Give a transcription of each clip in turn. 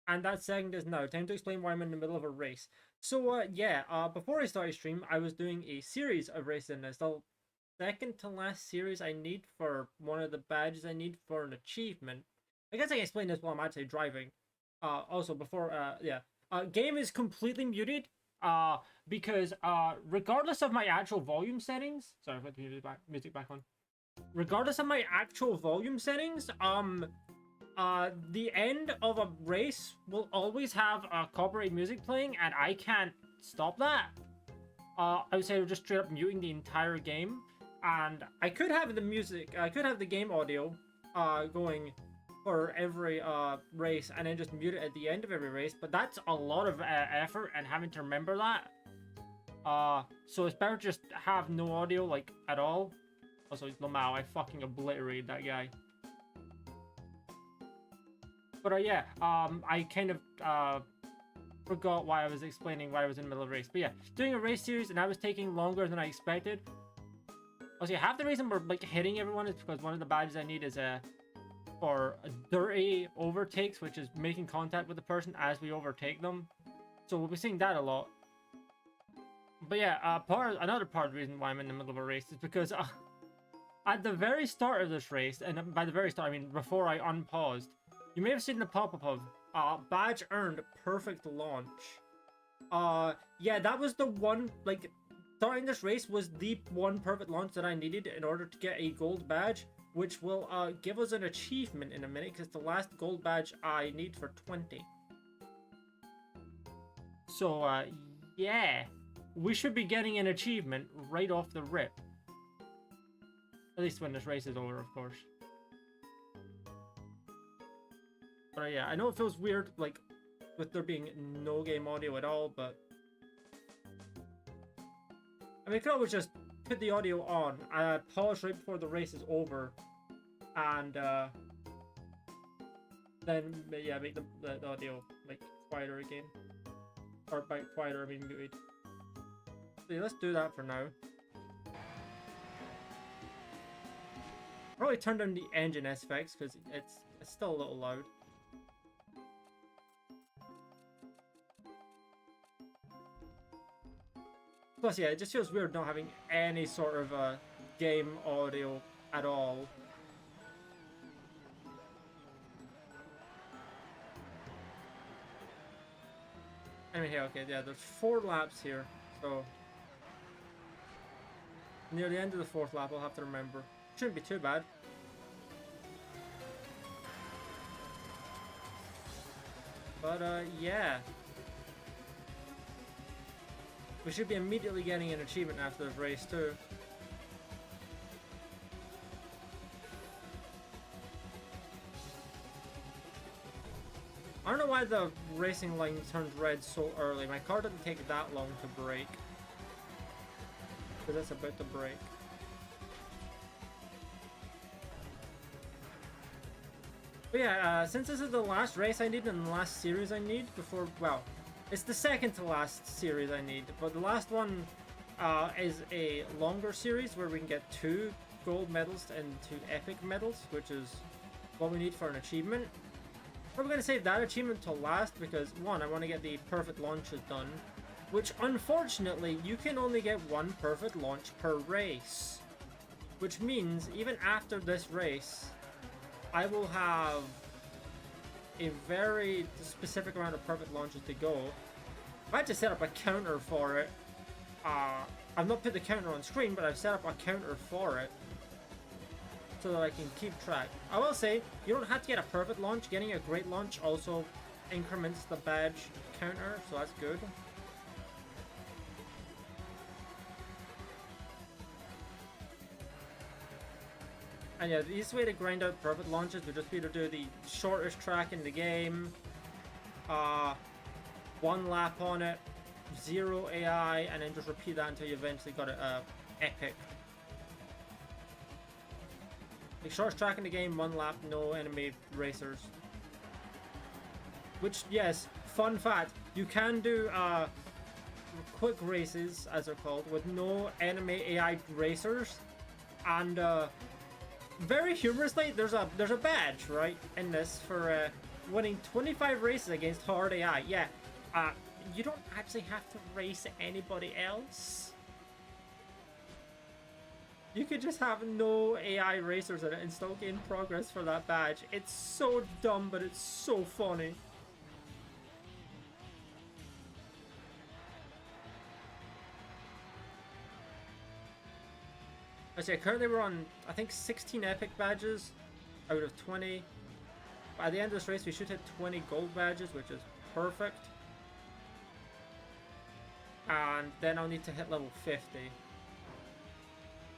And that segment is now. Time to explain why I'm in the middle of a race. So, before I started stream, I was doing a series of races, and it's the second to last series I need for one of the badges I need for an achievement. I guess I can explain this while I'm actually driving. Also, before, game is completely muted. Because regardless of my actual volume settings, sorry, I've got the music back on. Regardless of my actual volume settings, the end of a race will always have copyright music playing, and I can't stop that. I would say just straight up muting the entire game, and I could have the music, I could have the game audio, going for every race, and then just mute it at the end of every race. But that's a lot of effort, and having to remember that. So it's better just have no audio like at all. Also, Lamau, I fucking obliterated that guy. But I kind of forgot why I was explaining why I was in the middle of a race. But yeah, doing a race series, and I was taking longer than I expected. Also, half the reason we're like hitting everyone is because one of the badges I need is for dirty overtakes, which is making contact with the person as we overtake them. So we'll be seeing that a lot. But yeah, another part of the reason why I'm in the middle of a race is because at the very start of this race, and by the very start I mean before I unpaused, you may have seen the pop-up of badge earned perfect launch. Yeah, that was the one, like, starting this race was the one perfect launch that I needed in order to get a gold badge, which will give us an achievement in a minute, because it's the last gold badge I need for 20. So, yeah, we should be getting an achievement right off the rip. At least when this race is over, of course. But yeah, I know it feels weird, like, with there being no game audio at all, but I mean, I could always just put the audio on, pause right before the race is over, and then yeah, make the audio like quieter again, or by quieter I mean muted. So yeah, let's do that for now. Probably turn down the engine aspects because it's still a little loud. Plus, yeah, it just feels weird not having any sort of game audio at all. Anyway, yeah, okay, yeah, there's 4 laps here, so near the end of the 4th lap, I'll have to remember. Shouldn't be too bad. But, yeah. We should be immediately getting an achievement after this race, too. I don't know why the racing line turns red so early. My car didn't take that long to brake. Because it's about to break. But yeah, since this is the last race I need and the last series I need before, well, it's the second to last series I need, but the last one is a longer series where we can get 2 gold medals and 2 epic medals, which is what we need for an achievement. But we're going to save that achievement till last because, one, I want to get the perfect launches done, which unfortunately you can only get 1 perfect launch per race. Which means even after this race, I will have a very specific amount of perfect launches to go. I had to set up a counter for it. I've not put the counter on screen, but I've set up a counter for it so that I can keep track. I will say, you don't have to get a perfect launch. Getting a great launch also increments the badge counter, so that's good. And yeah, the easiest way to grind out perfect launches would just be to do the shortest track in the game, 1 lap on it, 0 AI, and then just repeat that until you eventually got it epic. The shortest track in the game, 1 lap, no enemy racers. Which, yes, fun fact, you can do quick races, as they're called, with no enemy AI racers, and very humorously, there's a badge right in this for winning 25 races against hard AI. Yeah, you don't actually have to race anybody else. You could just have no AI racers in it and still gain progress for that badge. It's so dumb, but it's so funny. I say currently we're on, I think, 16 epic badges out of 20. By the end of this race, we should hit 20 gold badges, which is perfect. And then I'll need to hit level 50.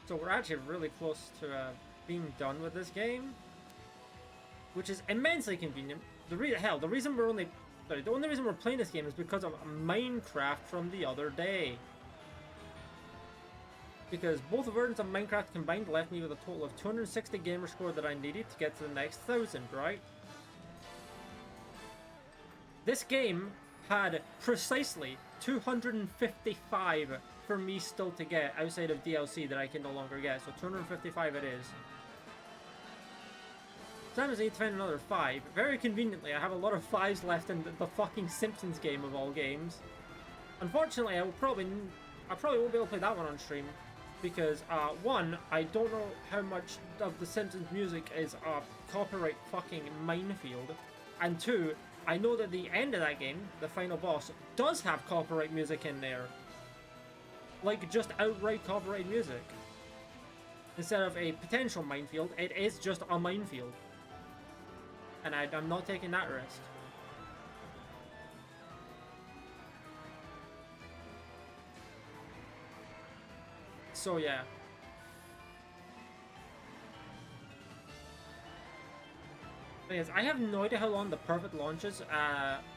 So we're actually really close to being done with this game, which is immensely convenient. The reason we're only, sorry, the only reason we're playing this game is because of Minecraft from the other day. Because both versions of Minecraft combined left me with a total of 260 gamer score that I needed to get to the next 1,000, right? This game had precisely 255 for me still to get outside of DLC that I can no longer get, so 255 it is. Sometimes I need to find another 5. Very conveniently, I have a lot of 5s left in the fucking Simpsons game of all games. Unfortunately, I probably won't be able to play that one on stream. Because, one, I don't know how much of the Simpsons music is a copyright fucking minefield. And two, I know that the end of that game, the final boss, does have copyright music in there. Like, just outright copyright music. Instead of a potential minefield, it is just a minefield. And I'm not taking that risk. So yeah. Thing is, I have no idea how long the perfect launches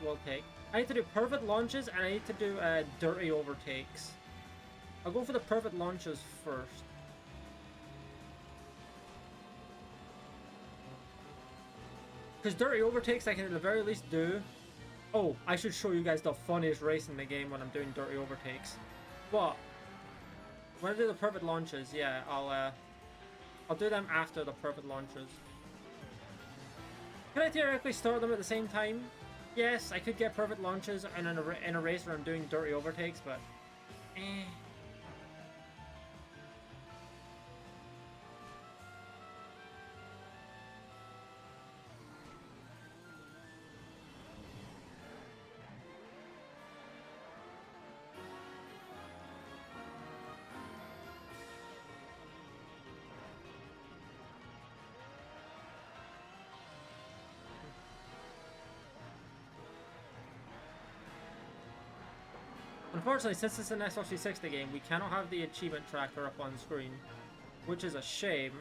will take. I need to do perfect launches and I need to do dirty overtakes. I'll go for the perfect launches first. Because dirty overtakes I can at the very least do. Oh, I should show you guys the funniest race in the game when I'm doing dirty overtakes. But when I do the perfect launches, yeah, I'll do them after the perfect launches. Can I theoretically start them at the same time? Yes, I could get perfect launches in a race where I'm doing dirty overtakes, but eh. Unfortunately, since it's an Xbox 360 game, we cannot have the achievement tracker up on screen, which is a shame.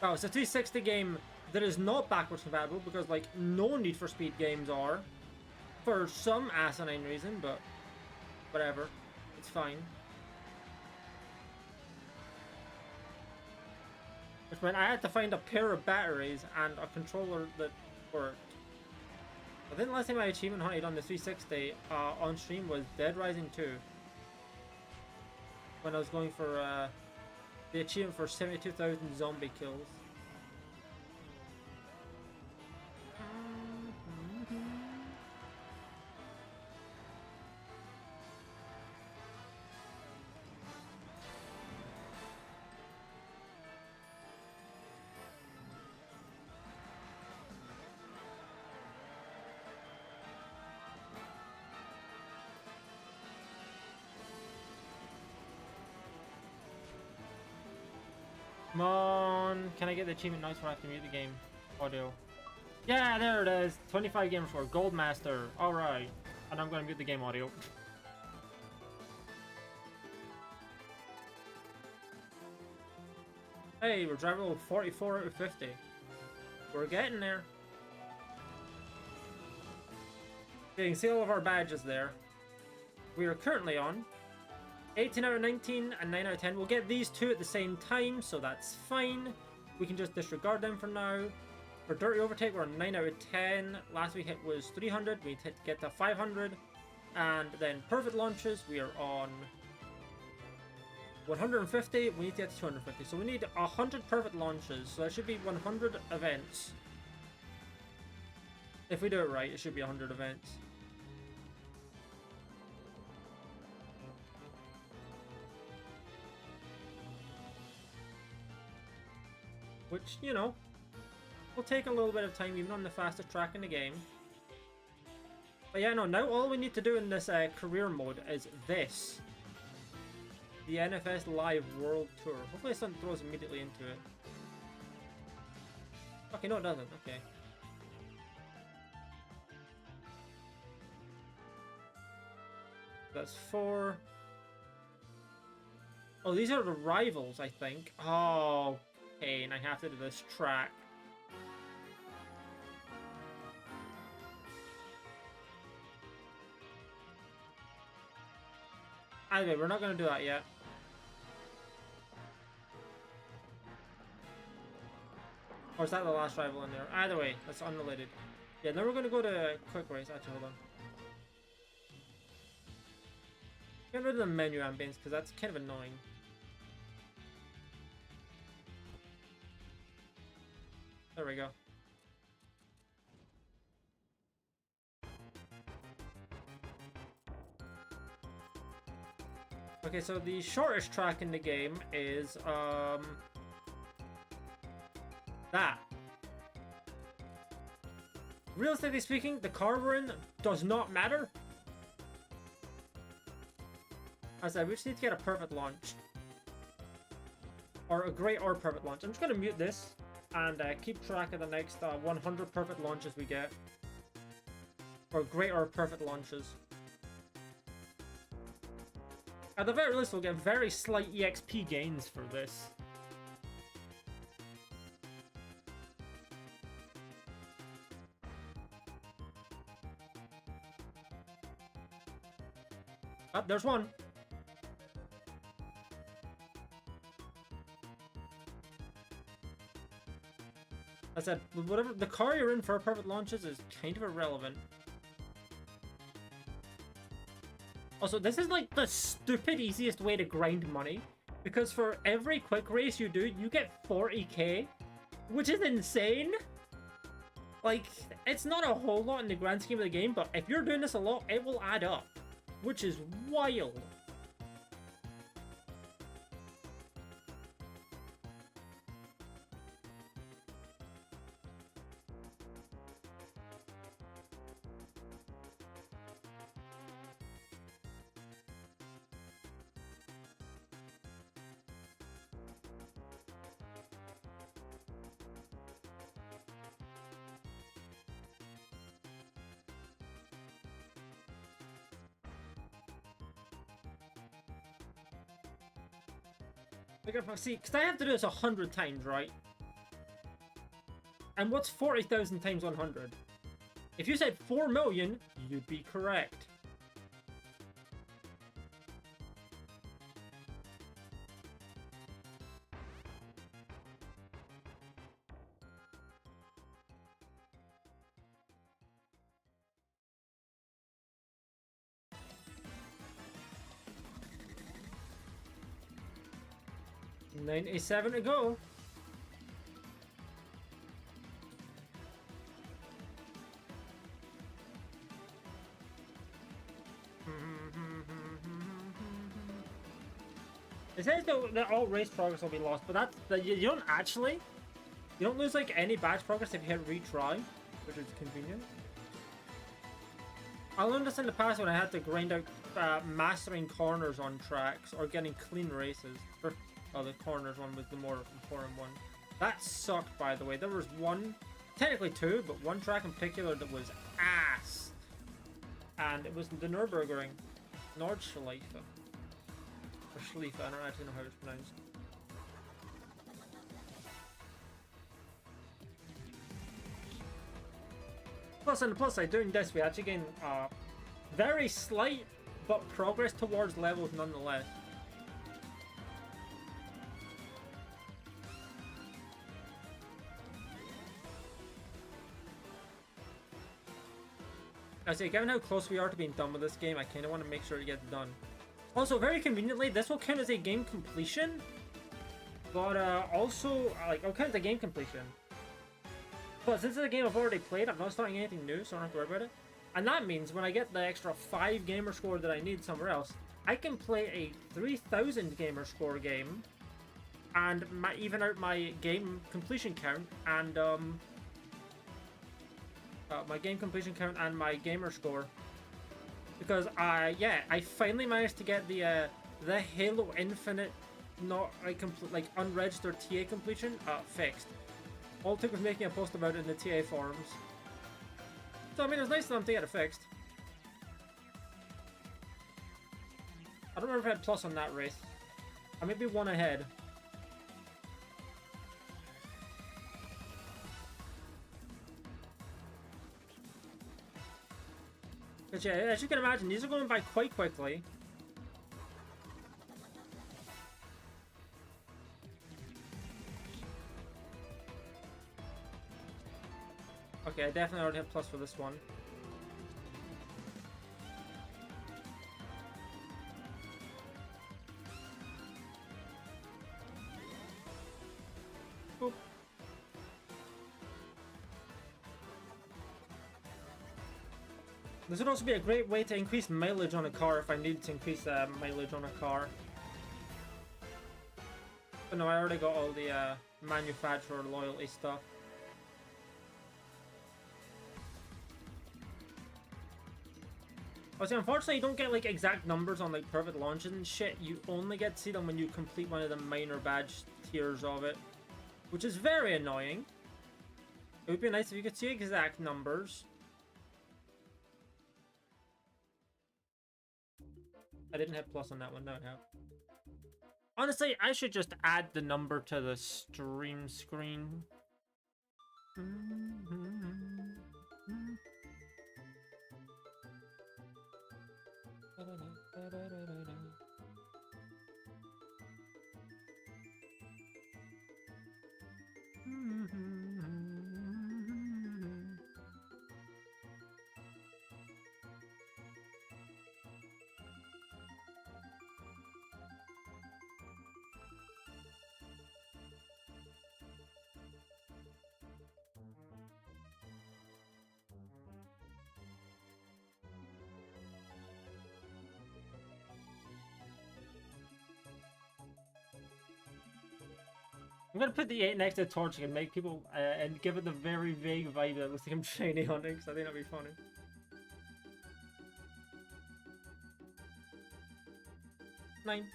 Oh, it's a 360 game that is not backwards compatible because, like, no Need for Speed games are. For some asinine reason, but whatever. It's fine. Which meant I had to find a pair of batteries and a controller that worked. I think the last time I achievement hunted on the 360 on stream was Dead Rising 2. When I was going for the achievement for 72,000 zombie kills. Come on, can I get the achievement now so I have to mute the game audio? Yeah, there it is. 25 gamer score, Gold Master. Alright. And I'm gonna mute the game audio. Hey, we're driving level 44 out of 50. We're getting there. You can see all of our badges there. We are currently on 18 out of 19 and 9 out of 10. We'll get these two at the same time, so that's fine. We can just disregard them for now. For Dirty Overtake, we're on 9 out of 10. Last we hit was 300. We need to get to 500. And then Perfect Launches, we are on 150. We need to get to 250. So we need 100 Perfect Launches. So that should be 100 events. If we do it right, it should be 100 events. Which, you know, will take a little bit of time even on the fastest track in the game. But yeah, no, now all we need to do in this career mode is this. The NFS Live World Tour. Hopefully this one throws immediately into it. Okay, no it doesn't. Okay. That's 4. Oh, these are the rivals, I think. Oh, pain. I have to do this track. Anyway, we're not going to do that yet. Or is that the last rival in there? Either way, that's unrelated. Yeah, then we're going to go to quick race. Actually, hold on. Get rid of the menu ambience because that's kind of annoying. There we go. Okay, so the shortest track in the game is that. Realistically speaking, the car we're in does not matter. As I said, we just need to get a perfect launch. Or a great or perfect launch. I'm just going to mute this and keep track of the next 100 perfect launches we get. Or great or perfect launches. At the very least, we'll get very slight EXP gains for this. Oh, there's one. I said, whatever the car you're in for perfect launches is kind of irrelevant. Also, this is like the stupid easiest way to grind money. Because for every quick race you do, you get 40k. Which is insane. Like, it's not a whole lot in the grand scheme of the game, but if you're doing this a lot, it will add up. Which is wild. See, because I have to do this 100 times, right? And what's 40,000 times 100? If you said 4 million, you'd be correct. $97 to go. It says that all race progress will be lost, but you don't actually. You don't lose like any badge progress if you hit retry, which is convenient. I learned this in the past when I had to grind out mastering corners on tracks or getting clean races. Oh, the corners one was the more important one. That sucked, by the way. There was one, technically two, but one track in particular that was ass. And it was the Nürburgring. Nordschleife. Or Schleife, I don't actually know how it's pronounced. Plus, on the plus side, doing this, we actually gain very slight, but progress towards levels nonetheless. I say, given how close we are to being done with this game, I kind of want to make sure it gets done. Also, very conveniently, this will count as a game completion, but also, like, it'll count as a game completion. But since it's a game I've already played, I'm not starting anything new, so I don't have to worry about it. And that means when I get the extra 5 gamer score that I need somewhere else, I can play a 3000 gamer score game and even out my game completion count and my game completion count and my gamer score. Because yeah, I finally managed to get the Halo Infinite not like unregistered TA completion fixed. All it took was making a post about it in the TA forums. So I mean, it was nice of them to get it fixed. I don't remember if I had plus on that race. I may be one ahead. But yeah, as you can imagine, these are going by quite quickly. Okay, I definitely already have plus for this one. Boop. This would also be a great way to increase mileage on a car if I needed to increase mileage on a car. But no, I already got all the manufacturer loyalty stuff. Oh, see, unfortunately, you don't get like exact numbers on like private launches and shit. You only get to see them when you complete one of the minor badge tiers of it, which is very annoying. It would be nice if you could see exact numbers. I didn't have plus on that one. No, I have. Honestly, I should just add the number to the stream screen. I'm gonna put the 8 next to the torch and make people and give it the very vague vibe that looks like I'm shiny hunting, because I think that'd be funny. Nine.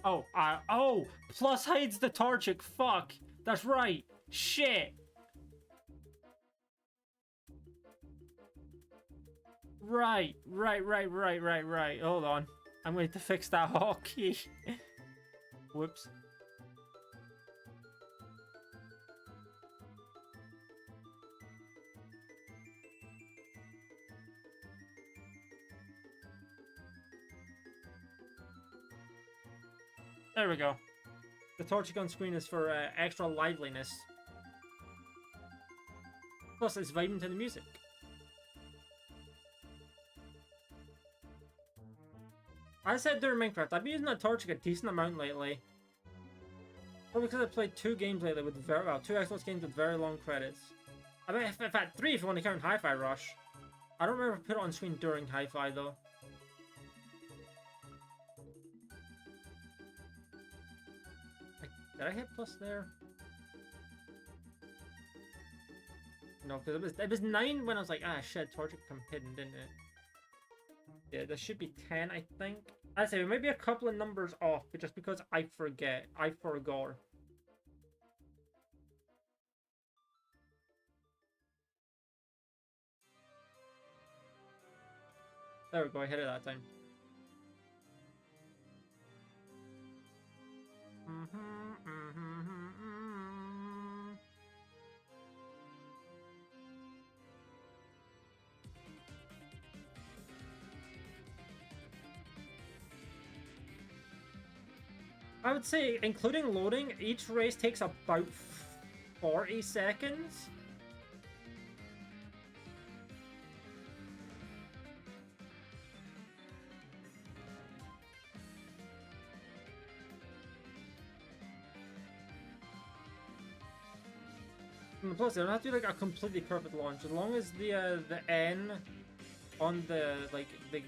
Oh, oh! Plus hides the Torchic. Fuck! That's right. Shit. Right. Hold on. I'm going to fix that hotkey. Whoops. There we go. The Torchic on screen is for extra liveliness. Plus, it's vibing to the music. I said during Minecraft, I've been using that Torchic a decent amount lately. Probably because I played 2 games lately with two Xbox games with very long credits. I mean, in fact, 3 if you want to count Hi-Fi Rush. I don't remember if I put it on screen during Hi-Fi though. Did I hit plus there? No, because it was 9 when I was like, ah shit, Torchic come hidden, didn't it? Yeah, this should be 10, I think. I'd say maybe a couple of numbers off, but just because I forget. I forgot. There we go, I hit it that time. I would say, including loading, each race takes about 40 seconds. And plus, it don't have to be like a completely perfect launch. As long as the N on the like the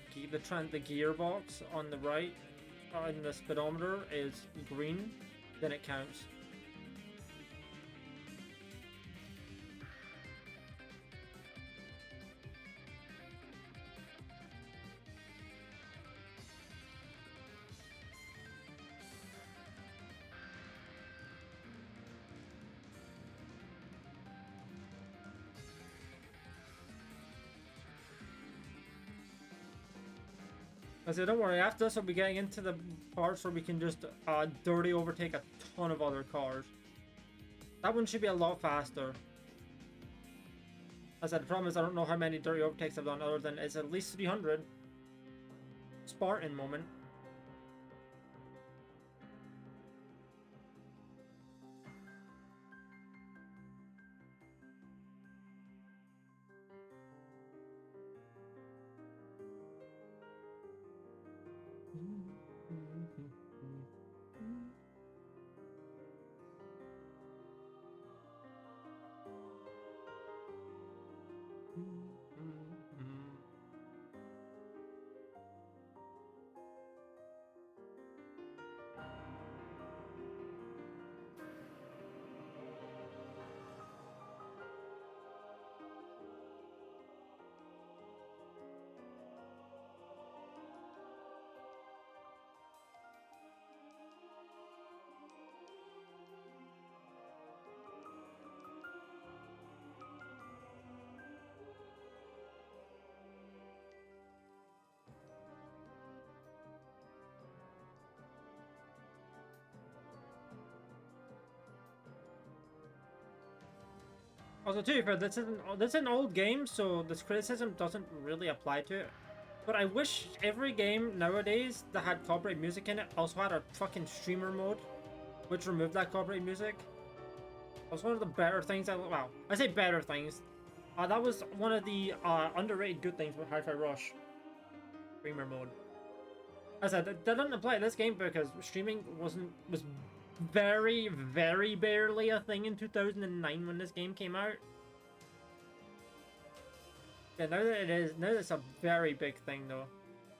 gearbox on the right on the speedometer is green, then it counts. I said, don't worry, after this we'll be getting into the parts where we can just dirty overtake a ton of other cars. That one should be a lot faster. I said, the problem is I don't know how many dirty overtakes I've done other than it's at least 300. Spartan moment. Also, to be fair, this is an old game, so this criticism doesn't really apply to it. But I wish every game nowadays that had copyright music in it also had a fucking streamer mode, which removed that copyright music. That was one of the better things. Well, I say better things. That was one of the underrated good things with Hi-Fi Rush. Streamer mode. As I said, that doesn't apply to this game because streaming was very, very barely a thing in 2009 when this game came out. Yeah, now that it is, now it's a very big thing though.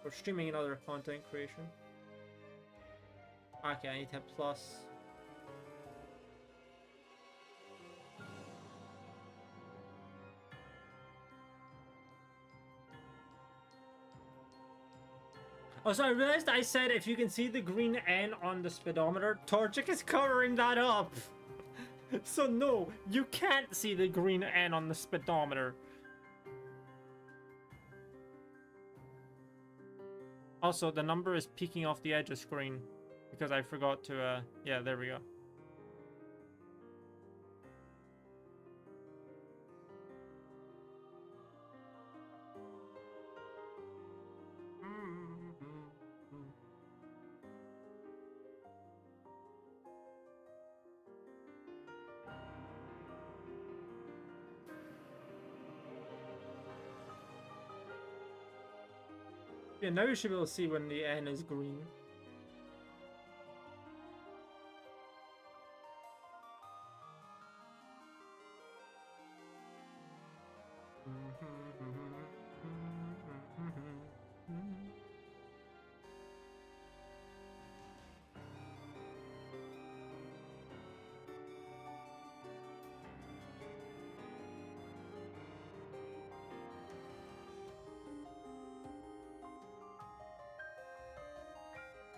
For streaming and other content creation. Okay, I need to hit plus. Oh, so I realized I said if you can see the green N on the speedometer, Torchic is covering that up. So no, you can't see the green N on the speedometer. Also, the number is peeking off the edge of screen because I forgot to, yeah, there we go. Yeah, now you should be able to see when the N is green.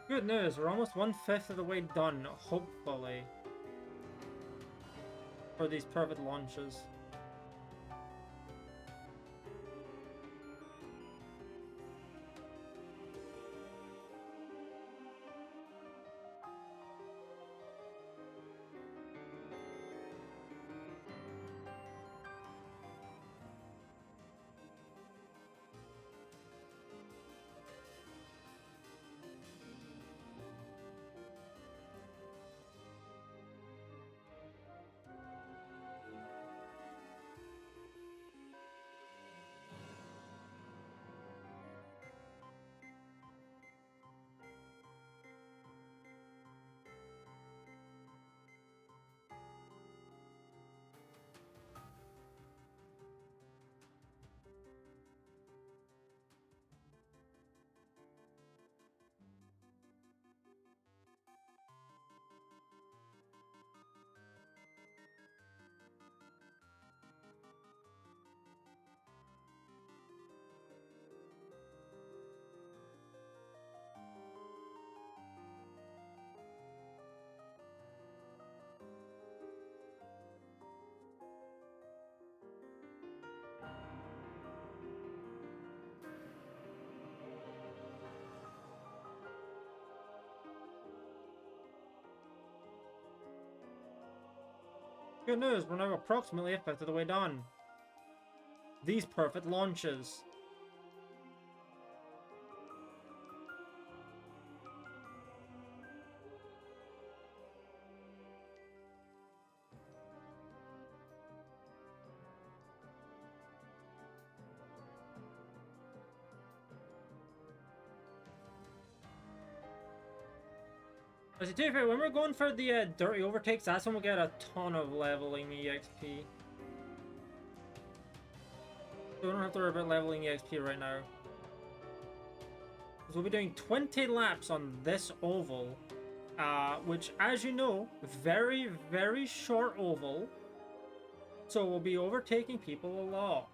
Good news, we're almost 1/5 of the way done, hopefully. For these perfect launches. Good news, we're now approximately a fifth of the way done. These perfect launches. As a fair, when we're going for the dirty overtakes, that's when we get a ton of leveling EXP. So we don't have to worry about leveling EXP right now. Because we'll be doing 20 laps on this oval. Which, as you know, very, very short oval. So we'll be overtaking people a lot.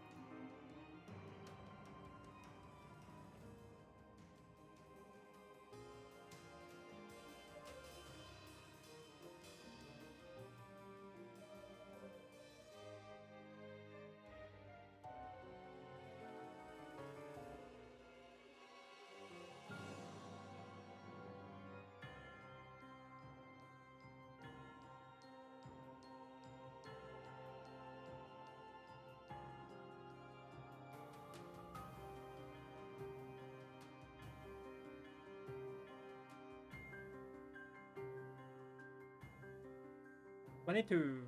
I need to...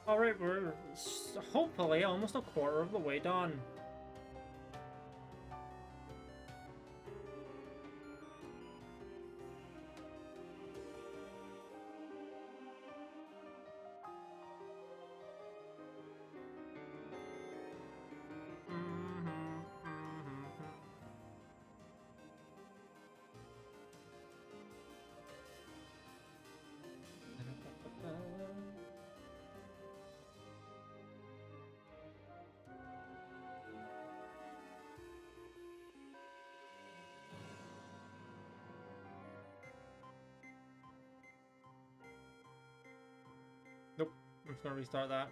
Alright, we're hopefully almost a quarter of the way done. Nope, I'm just gonna restart that.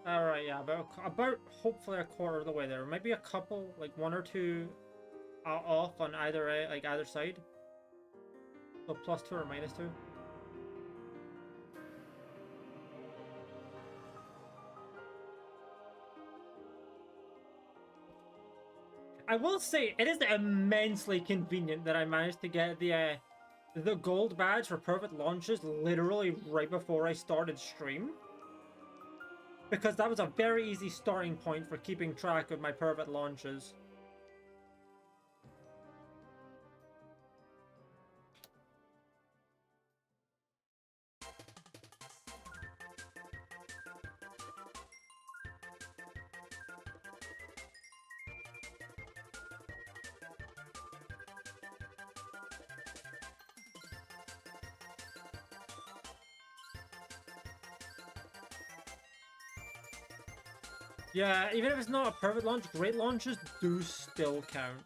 Alright, yeah, about hopefully a quarter of the way there. Maybe a couple, like one or two off on either like either side. So +2 or -2. I will say it is immensely convenient that I managed to get the gold badge for perfect launches literally right before I started stream. Because that was a very easy starting point for keeping track of my perfect launches. Yeah, even if it's not a perfect launch, great launches do still count.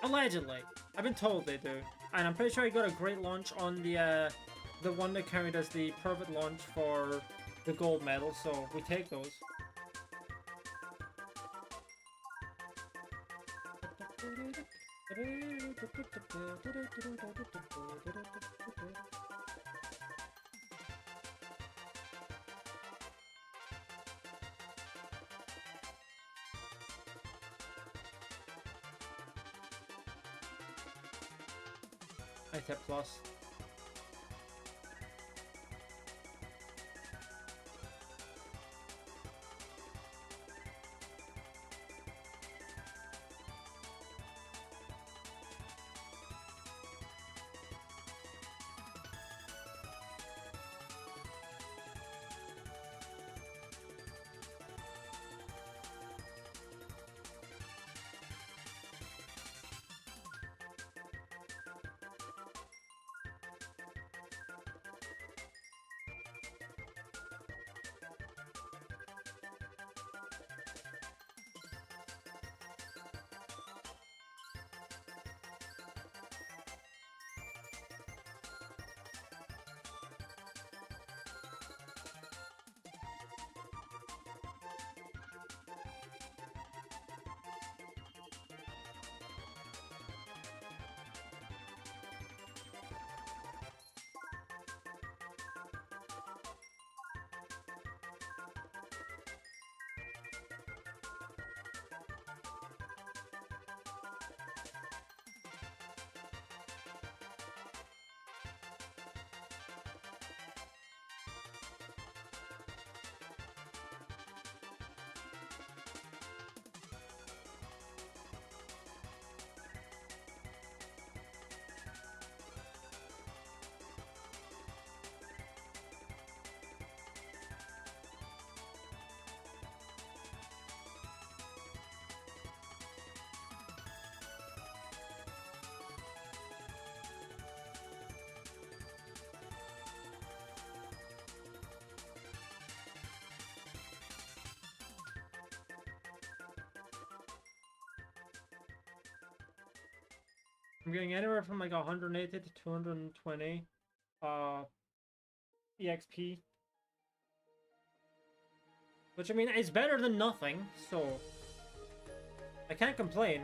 Allegedly. I've been told they do. And I'm pretty sure I got a great launch on the the one that carried us the perfect launch for the gold medal, so we take those. I tap plus. I'm getting anywhere from like 180 to 220 EXP. Which I mean is better than nothing, so I can't complain.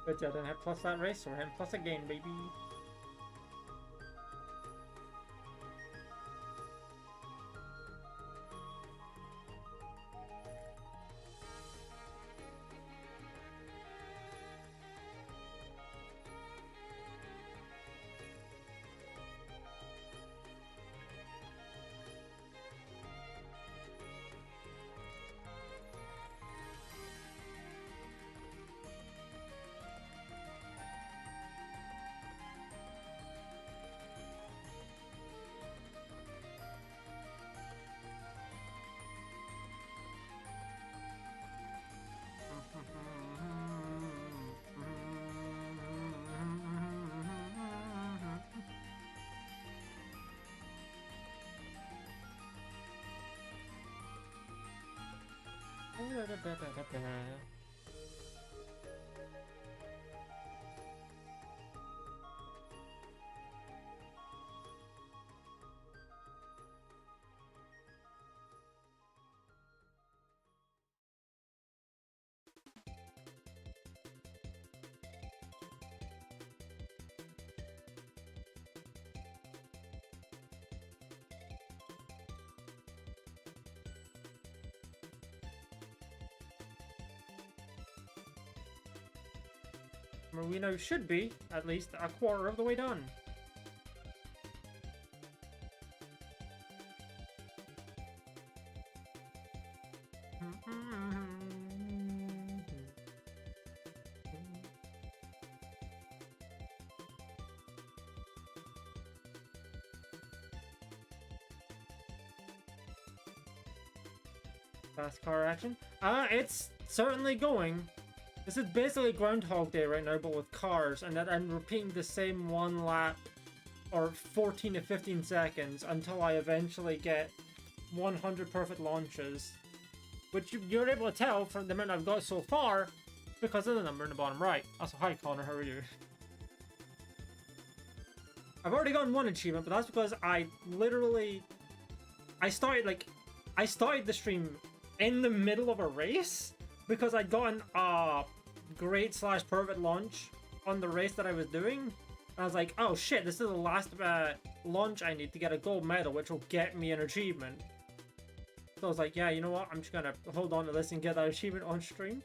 But yeah, then have plus that race, or have plus again, baby. We now should be at least a quarter of the way done. Fast car action. It's certainly going. This is basically Groundhog Day right now, but with cars, and that I'm repeating the same one lap, or 14 to 15 seconds, until I eventually get 100 perfect launches. Which you're able to tell from the amount I've got so far, because of the number in the bottom right. Also, hi Connor, how are you? I've already gotten one achievement, but that's because I literally... I started the stream in the middle of a race, because I'd gotten a great / perfect launch on the race that I was doing. And I was like, oh shit, this is the last launch I need to get a gold medal, which will get me an achievement. So I was like, yeah, you know what? I'm just gonna hold on to this and get that achievement on stream.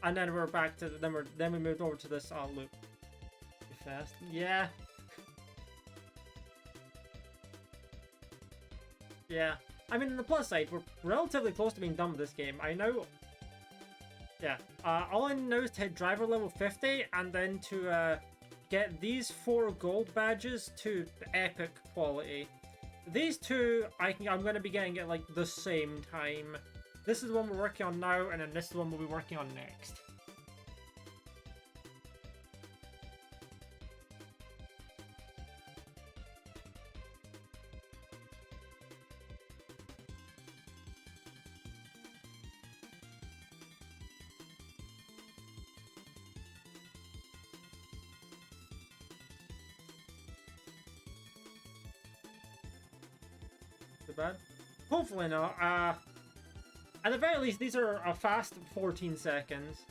And then we're back to then we moved over to this loop. Too fast, yeah, yeah. I mean, on the plus side, we're relatively close to being done with this game. I know. Yeah. All I know is to hit driver level 50, and then to get these 4 gold badges to epic quality. These 2, I'm going to be getting at like the same time. This is the one we're working on now, and then this is the one we'll be working on next. Too bad. Hopefully not. At the very least, these are a fast 14 seconds.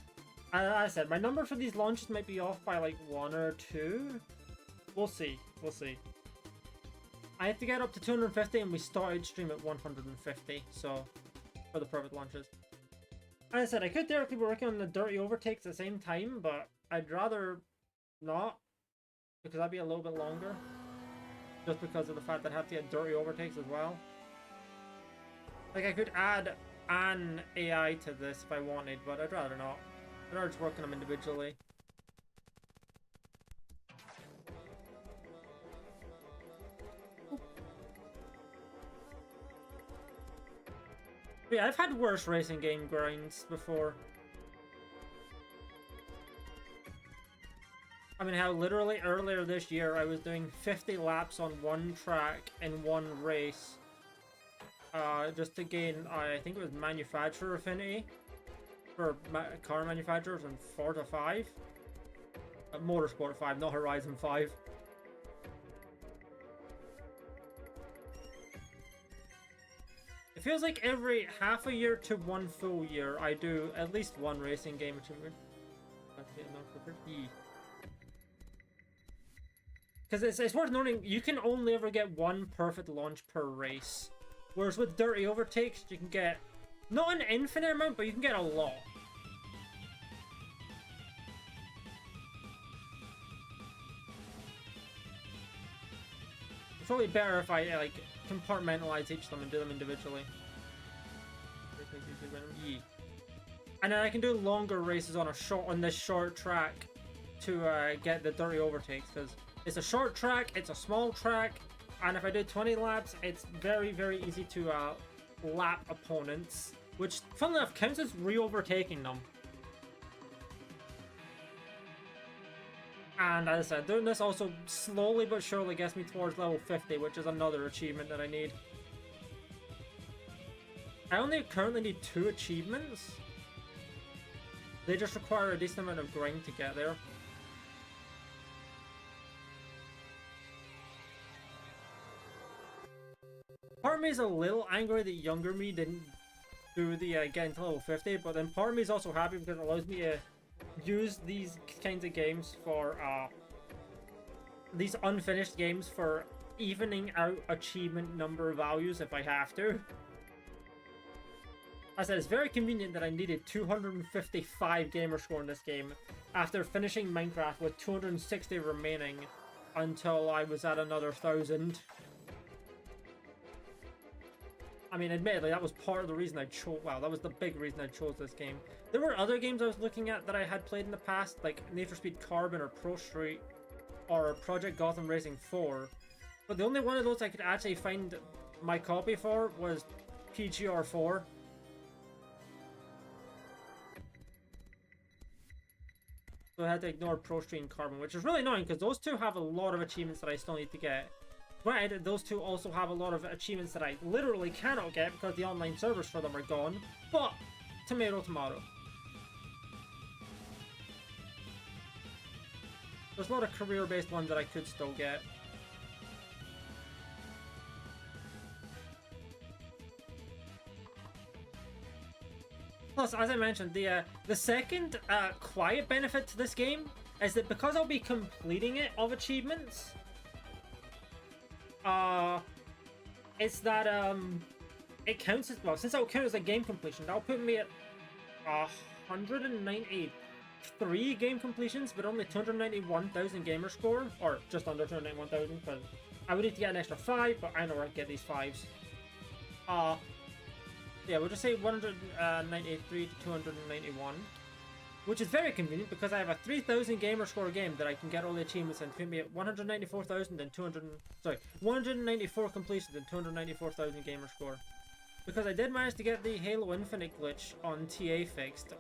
And as I said, my number for these launches might be off by like 1 or 2. We'll see. We'll see. I have to get up to 250, and we started stream at 150. So, for the perfect launches. As I said, I could theoretically be working on the dirty overtakes at the same time, but I'd rather not, because that'd be a little bit longer. Just because of the fact that I have to get dirty overtakes as well. Like, I could add an AI to this if I wanted, but I'd rather not. I'd rather just work on them individually. But yeah, I've had worse racing game grinds before. I mean, how literally earlier this year I was doing 50 laps on one track in one race. Just to gain, I think it was manufacturer affinity for car manufacturers, and 4 to 5. Motorsport 5, not Horizon 5. It feels like every half a year to 1 full year I do at least one racing game achievement. Because it's worth noting, you can only ever get 1 perfect launch per race. Whereas with dirty overtakes, you can get, not an infinite amount, but you can get a lot. It's probably better if I like compartmentalize each of them and do them individually. And then I can do longer races on this short track to get the dirty overtakes, because it's a short track, it's a small track, and if I do 20 laps, it's very, very easy to lap opponents, which, funnily enough, counts as re-overtaking them. And as I said, doing this also slowly but surely gets me towards level 50, which is another achievement that I need. I only currently need 2 achievements. They just require a decent amount of grind to get there. Part of me is a little angry that younger me didn't do the getting to level 50, but then part of me is also happy because it allows me to use these kinds of games for these unfinished games for evening out achievement number values if I have to. I said it's very convenient that I needed 255 gamer score in this game after finishing Minecraft with 260 remaining until I was at another 1,000. I mean, admittedly, that was part of the reason I chose. Wow, that was the big reason I chose this game. There were other games I was looking at that I had played in the past, like Need for Speed Carbon or Pro Street or Project Gotham Racing 4. But the only one of those I could actually find my copy for was PGR 4. So I had to ignore Pro Street and Carbon, which is really annoying because those two have a lot of achievements that I still need to get. Granted, those two also have a lot of achievements that I literally cannot get because the online servers for them are gone. But, tomato, tomato. There's a lot of career-based ones that I could still get. Plus, as I mentioned, the second quiet benefit to this game is that because I'll be completing it of achievements, it's that it counts as, well, since it'll count as a game completion, that'll put me at 193 game completions, but only 291,000 gamer score, or just under 291,000, because I would need to get an extra 5, but I know where I can get these 5s. Yeah, we'll just say 193 to 291, which is very convenient because I have a 3,000 gamer score game that I can get all the achievements and put me at 194,000 and 194 completions and 294,000 gamer score. Because I did manage to get the Halo Infinite glitch on TA fixed.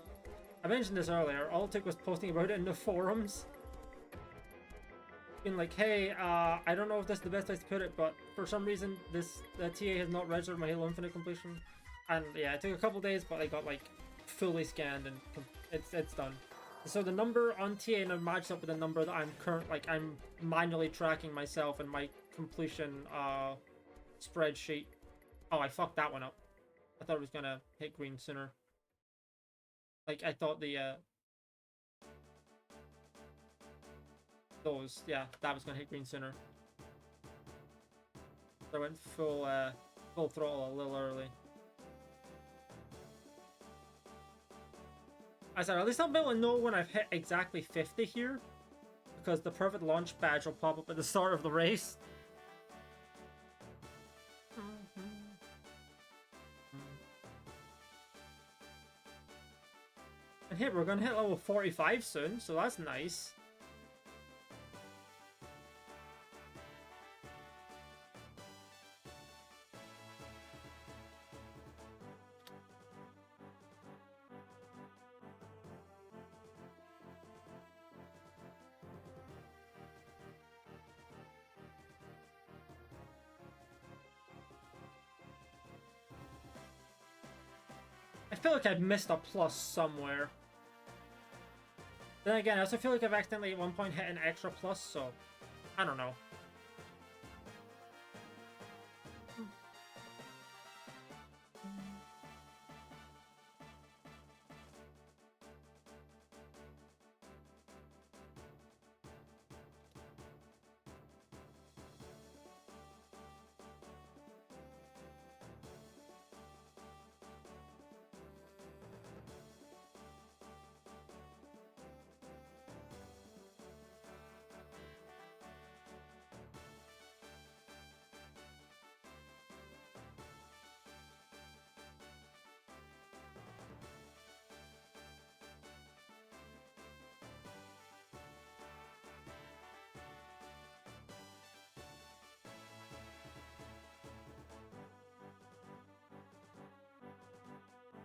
I mentioned this earlier, all it took was posting about it in the forums. Being like, hey, I don't know if this is the best place to put it, but for some reason the TA has not registered my Halo Infinite completion. And yeah, it took a couple days, but I got like fully scanned and it's done. So the number on TA now matches up with the number that I'm manually tracking myself in my completion spreadsheet. Oh, I fucked that one up. I thought it was gonna hit green sooner. Like I thought that was gonna hit green sooner. So I went full throttle a little early. I said, at least I'll be able to know when I've hit exactly 50 here, because the perfect launch badge will pop up at the start of the race. And hey, we're gonna hit level 45 soon, so that's nice. I feel like I've missed a plus somewhere. Then again, I also feel like I've accidentally at one point hit an extra plus, so I don't know.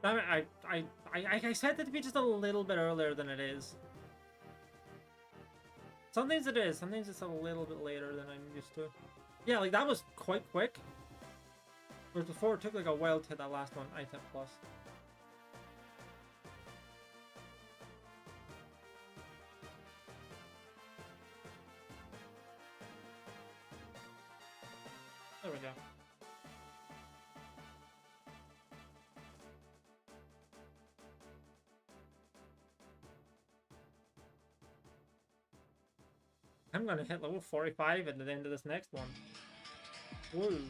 Damn it, I said that to be just a little bit earlier than it is. Sometimes it is, sometimes it's a little bit later than I'm used to. Yeah, like that was quite quick. Whereas before it took like a while to hit that last one, I hit plus. There we go. I'm gonna hit level 45 at the end of this next one. Woo.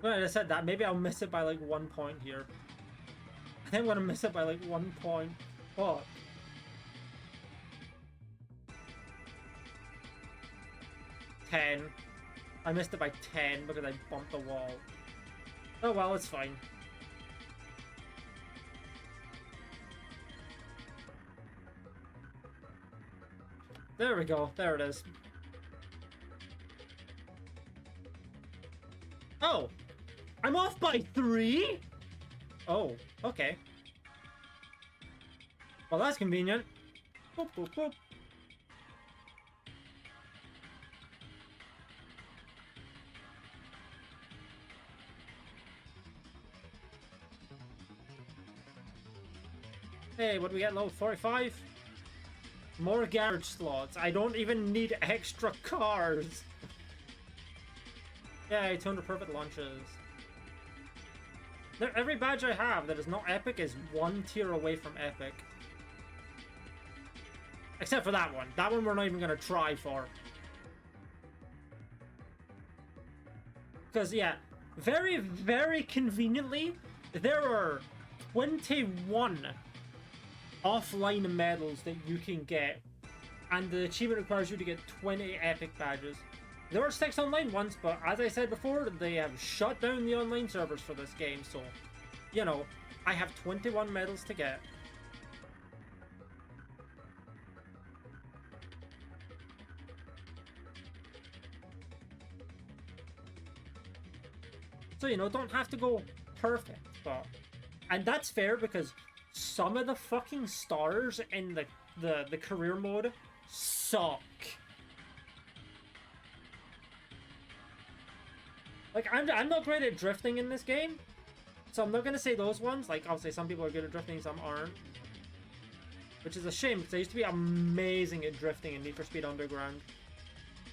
When I said that, maybe I'll miss it by like 1 point here. I think I'm gonna miss it by like 1 point. Fuck. 10. I missed it by 10 because I bumped the wall. Oh well, it's fine. There we go. There it is. Oh! I'm off by 3? Oh, okay. Well, that's convenient. Boop, boop, boop. Hey, what do we get? Level 45? More garage slots. I don't even need extra cars. Yay, 200 perfect launches. Every badge I have that is not epic is 1 tier away from epic. Except for that one. That one we're not even going to try for. Because, yeah, very, very conveniently, there are 21 offline medals that you can get. And the achievement requires you to get 20 epic badges. There are 6 online ones, but as I said before, they have shut down the online servers for this game, so, you know, I have 21 medals to get. So, you know, don't have to go perfect, but... And that's fair because some of the fucking stars in the career mode suck. Like, I'm not great at drifting in this game, so I'm not gonna say those ones. Like, I'll say some people are good at drifting, some aren't. Which is a shame, because I used to be amazing at drifting in Need for Speed Underground.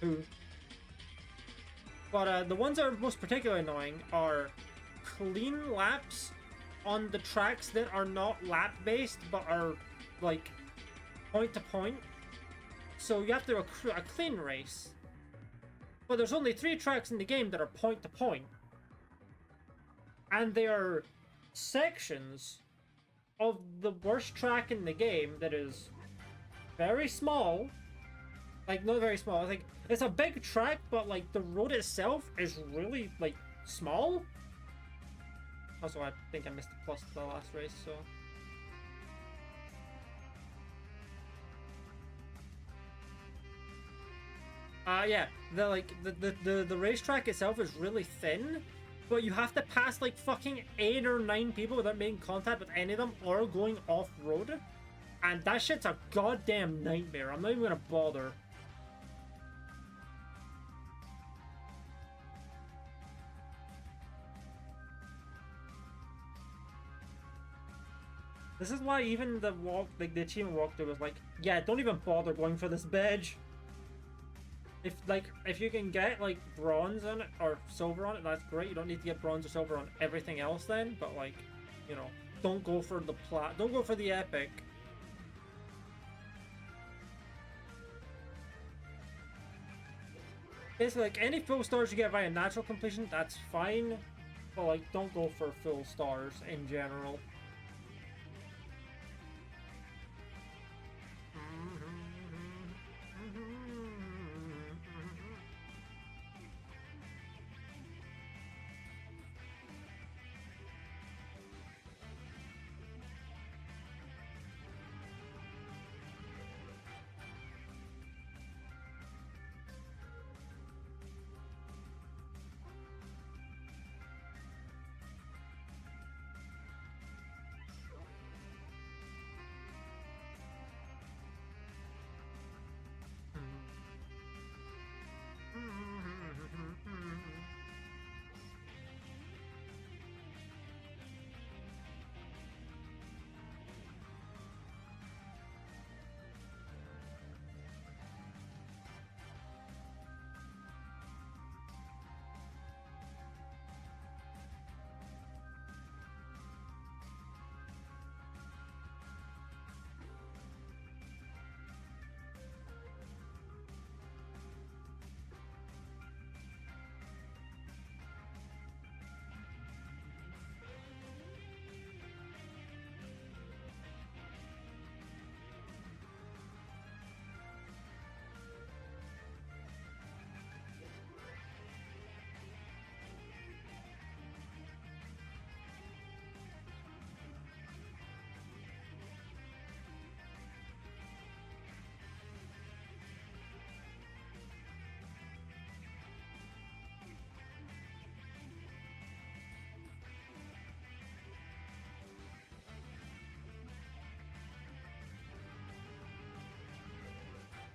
Who? But the ones that are most particularly annoying are clean laps on the tracks that are not lap-based, but are, like, point-to-point. So you have to accrue a clean race. But there's only 3 tracks in the game that are point-to-point. And they are sections of the worst track in the game that is very small. Like, not very small. Like, it's a big track, but, like, the road itself is really, like, small. Also, I think I missed the plus the last race, so... yeah, the racetrack itself is really thin, but you have to pass like fucking 8 or 9 people without making contact with any of them or going off-road. And that shit's a goddamn nightmare. I'm not even gonna bother. This is why even the the achievement walkthrough was like, yeah, don't even bother going for this badge. If you can get like bronze on it or silver on it, that's great. You don't need to get bronze or silver on everything else then, but like, you know, don't go for the don't go for the epic. Basically, like any full stars you get via natural completion, that's fine, but like don't go for full stars in general.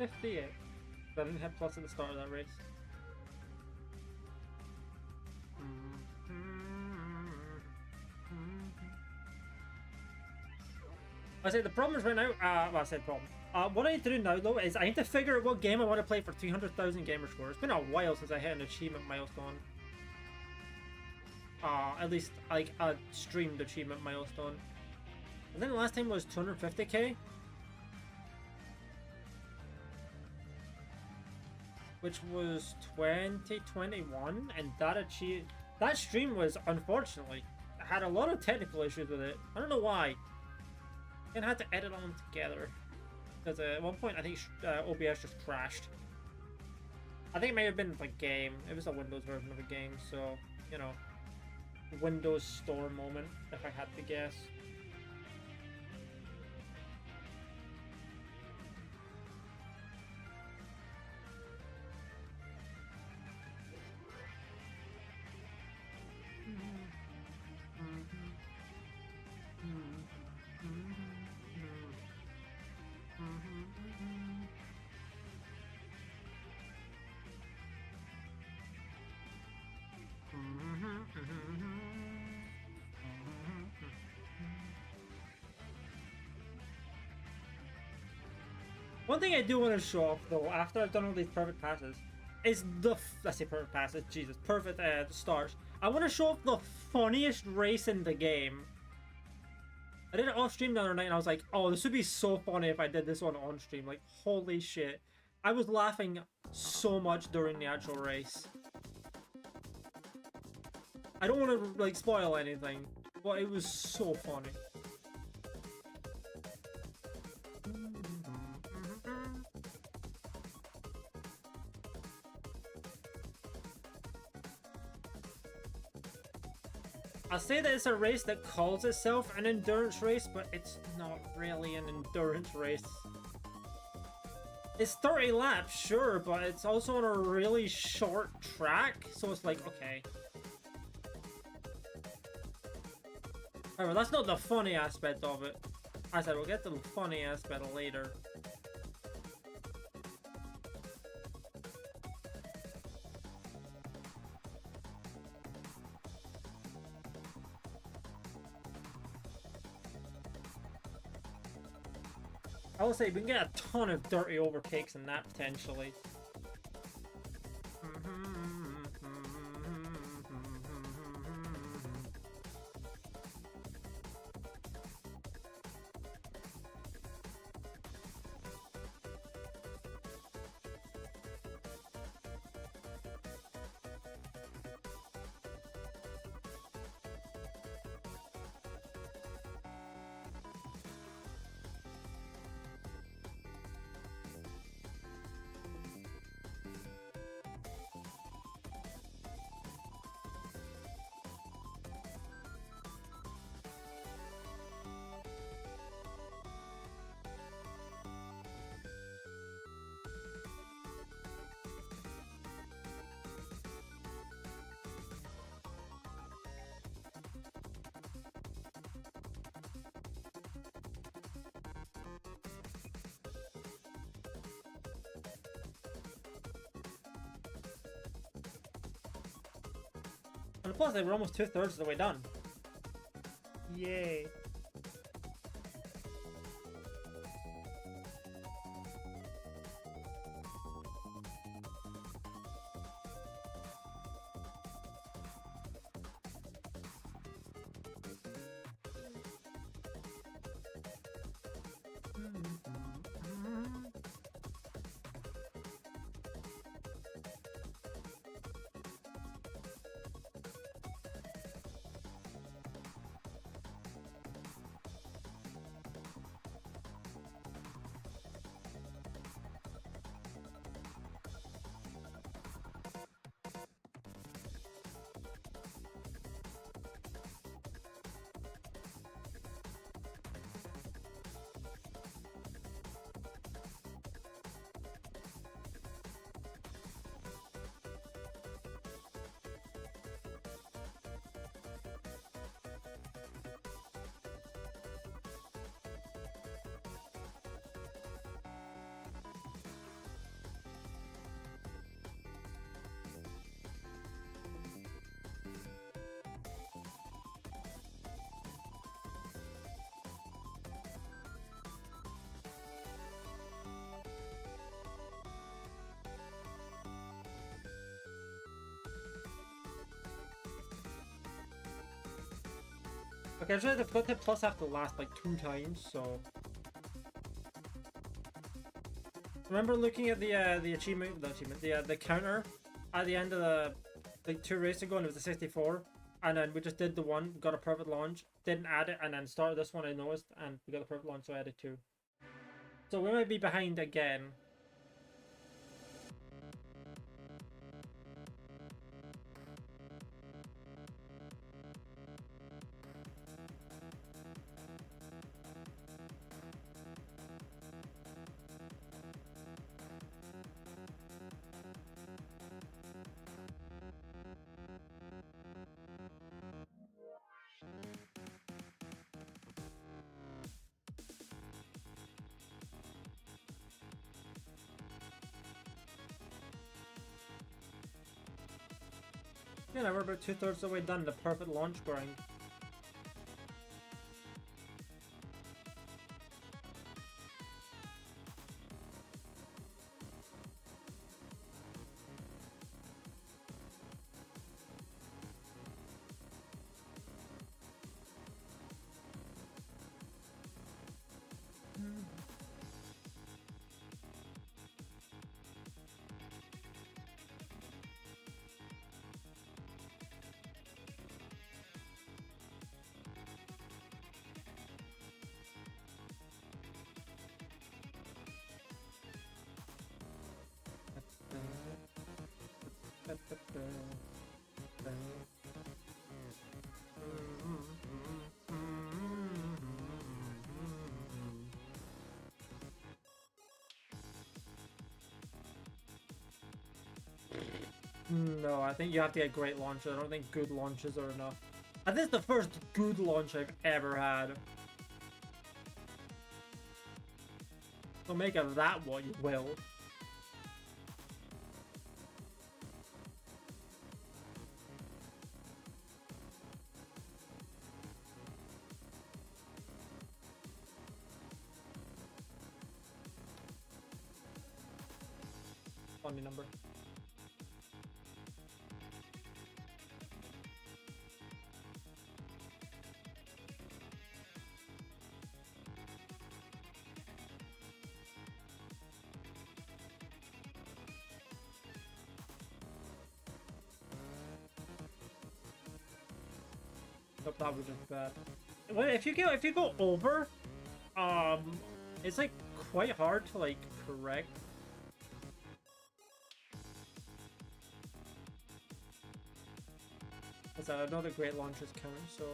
58. I didn't hit plus at the start of that race. I say the problem is right now. Well, I said problem. What I need to do now though is I need to figure out what game I want to play for 300,000 gamer score. It's been a while since I hit an achievement milestone. At least like a streamed achievement milestone. I think the last time was 250k, which was 2021, and that stream was unfortunately had a lot of technical issues with it. I don't know why. And I had to edit them together because at one point I think OBS just crashed. I think it may have been a game. It was a Windows version of a game, so you know, Windows Store moment if I had to guess. One thing I do want to show off though, after I've done all these perfect passes, is let's say perfect passes, Jesus, perfect stars. I want to show off the funniest race in the game. I did it off stream the other night and I was like, oh, this would be so funny if I did this one on stream. Like, holy shit. I was laughing so much during the actual race. I don't want to like spoil anything, but it was so funny. I'll say that it's a race that calls itself an endurance race, but it's not really an endurance race. It's 30 laps, sure, but it's also on a really short track, so it's like, okay. However, that's not the funny aspect of it. I said we'll get to the funny aspect later. I will say we can get a ton of dirty overtakes in that potentially. And plus, they were almost 2/3 of the way done. Yay. Okay, I just had to flip it, plus I have to last like 2 times, so... Remember looking at the achievement, the counter at the end of the like 2 races ago, and it was a 64, and then we just did the one, got a perfect launch, didn't add it, and then started this one I noticed, and we got a perfect launch, so I added 2. So we might be behind again. Yeah, now we're about 2/3 of the way done, the perfect launch grind. No, I think you have to get great launches. I don't think good launches are enough. I think it's the first good launch I've ever had. So make of that what you will. Funny number. Nope, that was just bad. Well, if you go over, it's like quite hard to like correct. Because I know the great launches count, so.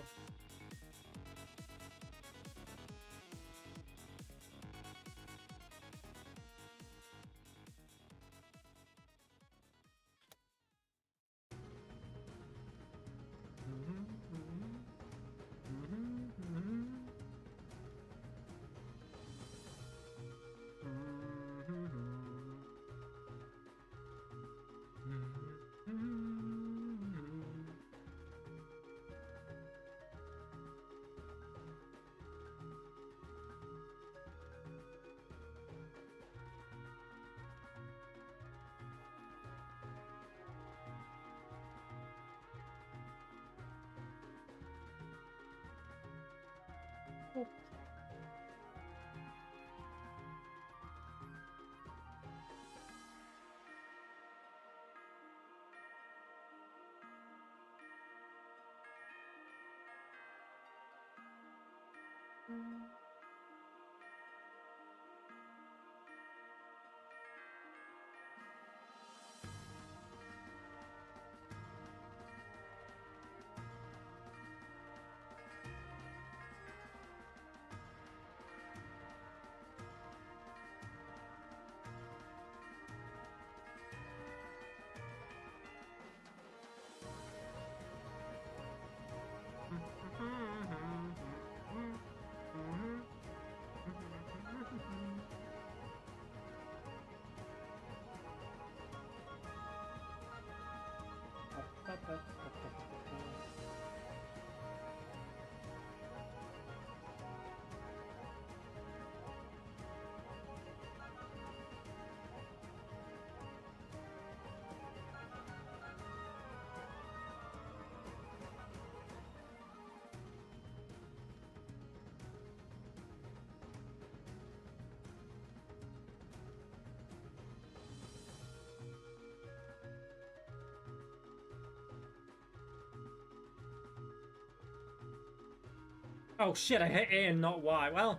Oh shit, I hit A and not Y. Well,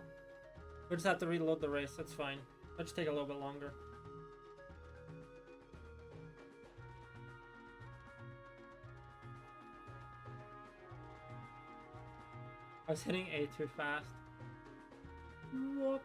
we'll just have to reload the race. That's fine. It'll just take a little bit longer. I was hitting A too fast. Whoops.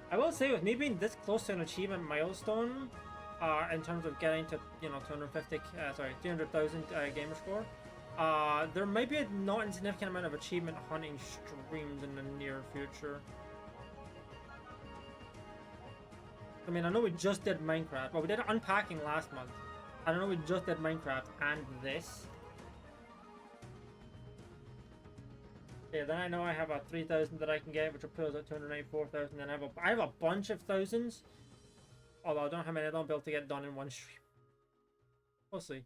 I will say, with me being this close to an achievement milestone, in terms of getting to 300,000 gamer score, there might be a not insignificant amount of achievement hunting streams in the near future. I mean, I know we just did Minecraft. Well, we did unpacking last month. I don't know, we just did Minecraft and this. Yeah, then I know I have a 3,000 that I can get, which will put us at 294,000. Then I have a bunch of thousands. Although I don't know how many I don't be able to get done in one stream. We'll see.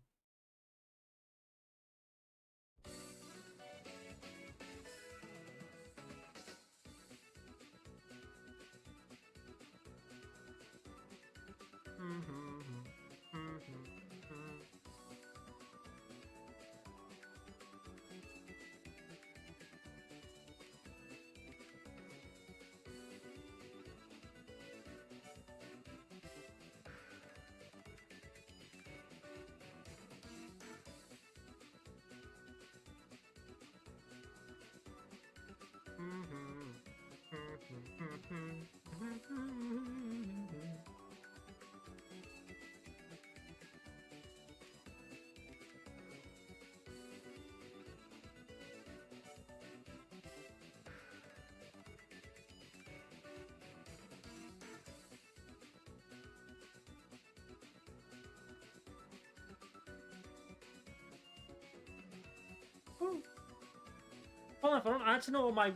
Well, if I don't actually know what my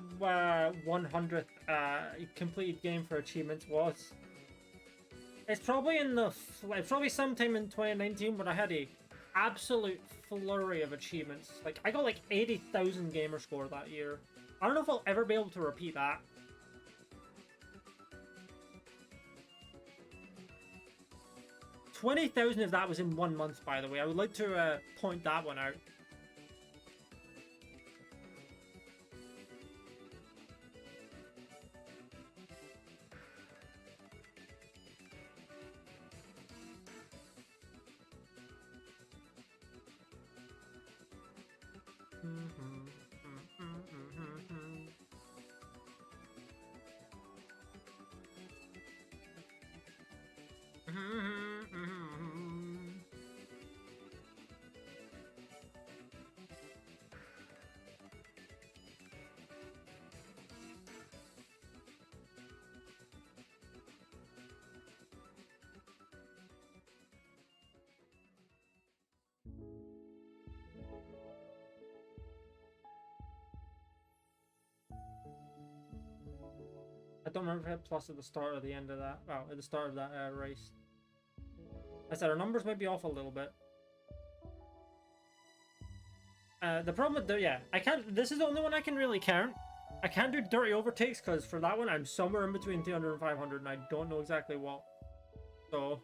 100th completed game for achievements was. It's probably it's probably sometime in 2019 when I had a absolute flurry of achievements. Like, I got like 80,000 gamer score that year. I don't know if I'll ever be able to repeat that. 20,000 of that was in 1 month, by the way. I would like to point that one out. I don't remember if I hit plus at the start or the end of that. Well, at the start of that race. I said our numbers might be off a little bit. The problem with I can't. This is the only one I can really count. I can't do dirty overtakes because for that one I'm somewhere in between 300 and 500, and I don't know exactly what. So.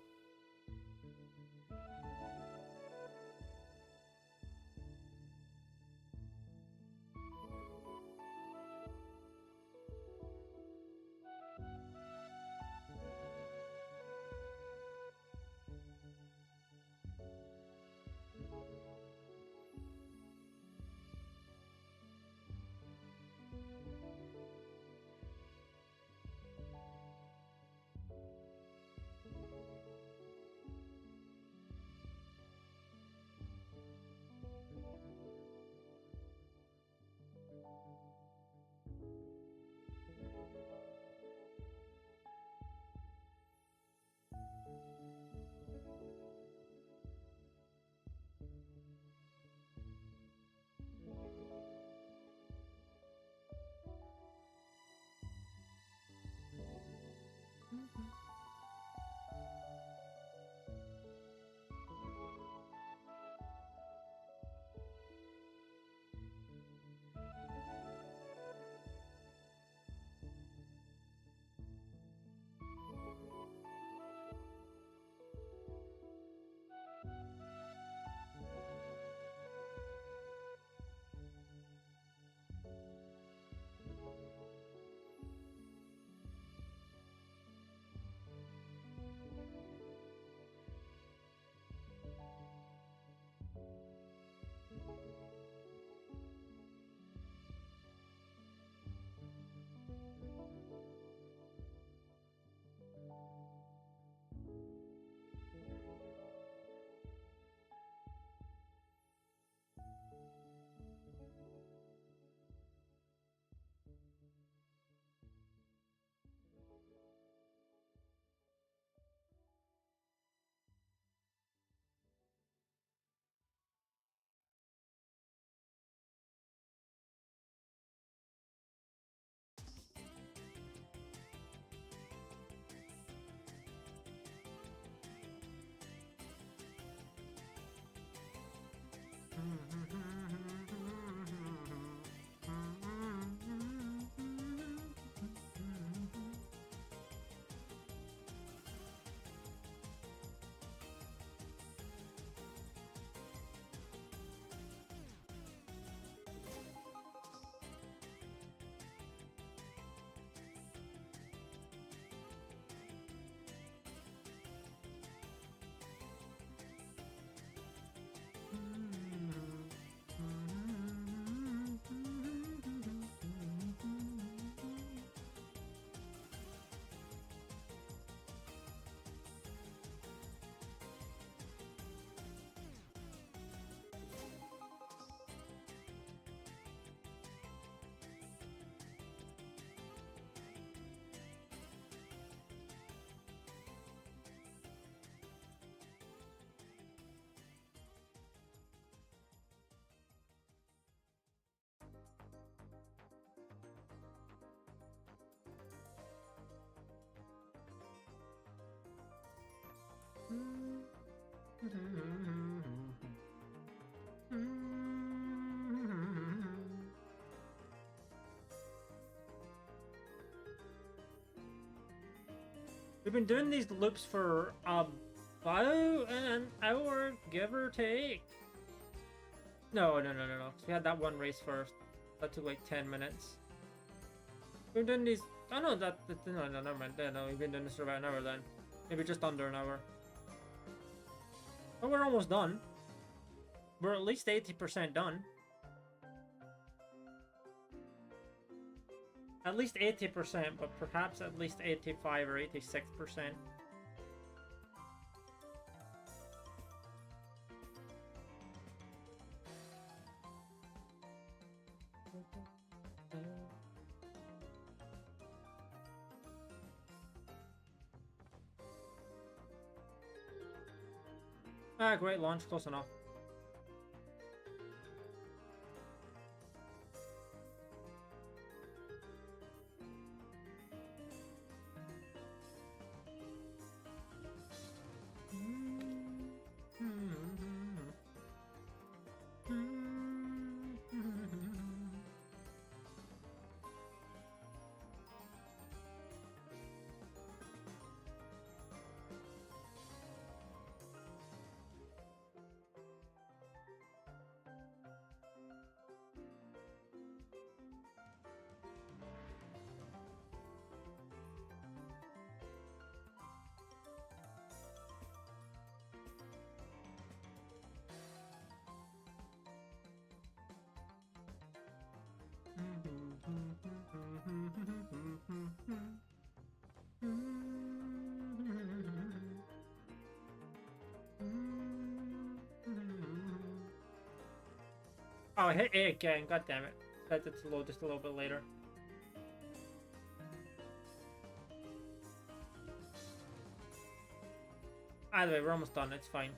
We've been doing these loops for about an hour, give or take. No. We had that one race first. That took like 10 minutes. We've been doing these. Oh no, no, never mind. No, we've been doing this for about an hour then. Maybe just under an hour. But we're almost done. We're at least 80% done. At least 80%, but perhaps at least 85 or 86%. Ah, great launch, close enough. Oh, I hit A again. God damn it. Set it to load just a little bit later. Either way, we're almost done. It's fine.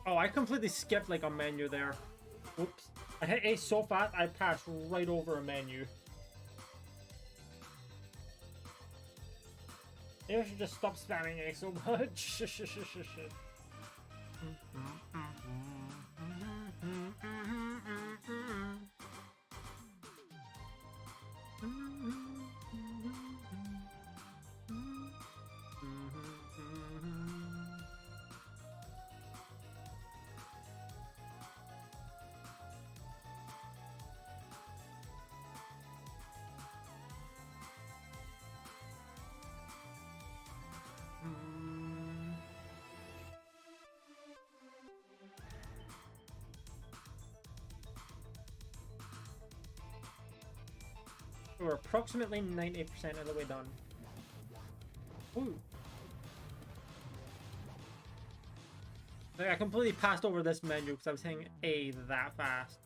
Oh, I completely skipped like a menu there. Oops. I hit A so fast I passed right over a menu. Maybe I should just stop spamming A so much. We're approximately 90% of the way done. Ooh. Like, I completely passed over this menu because I was hitting A that fast.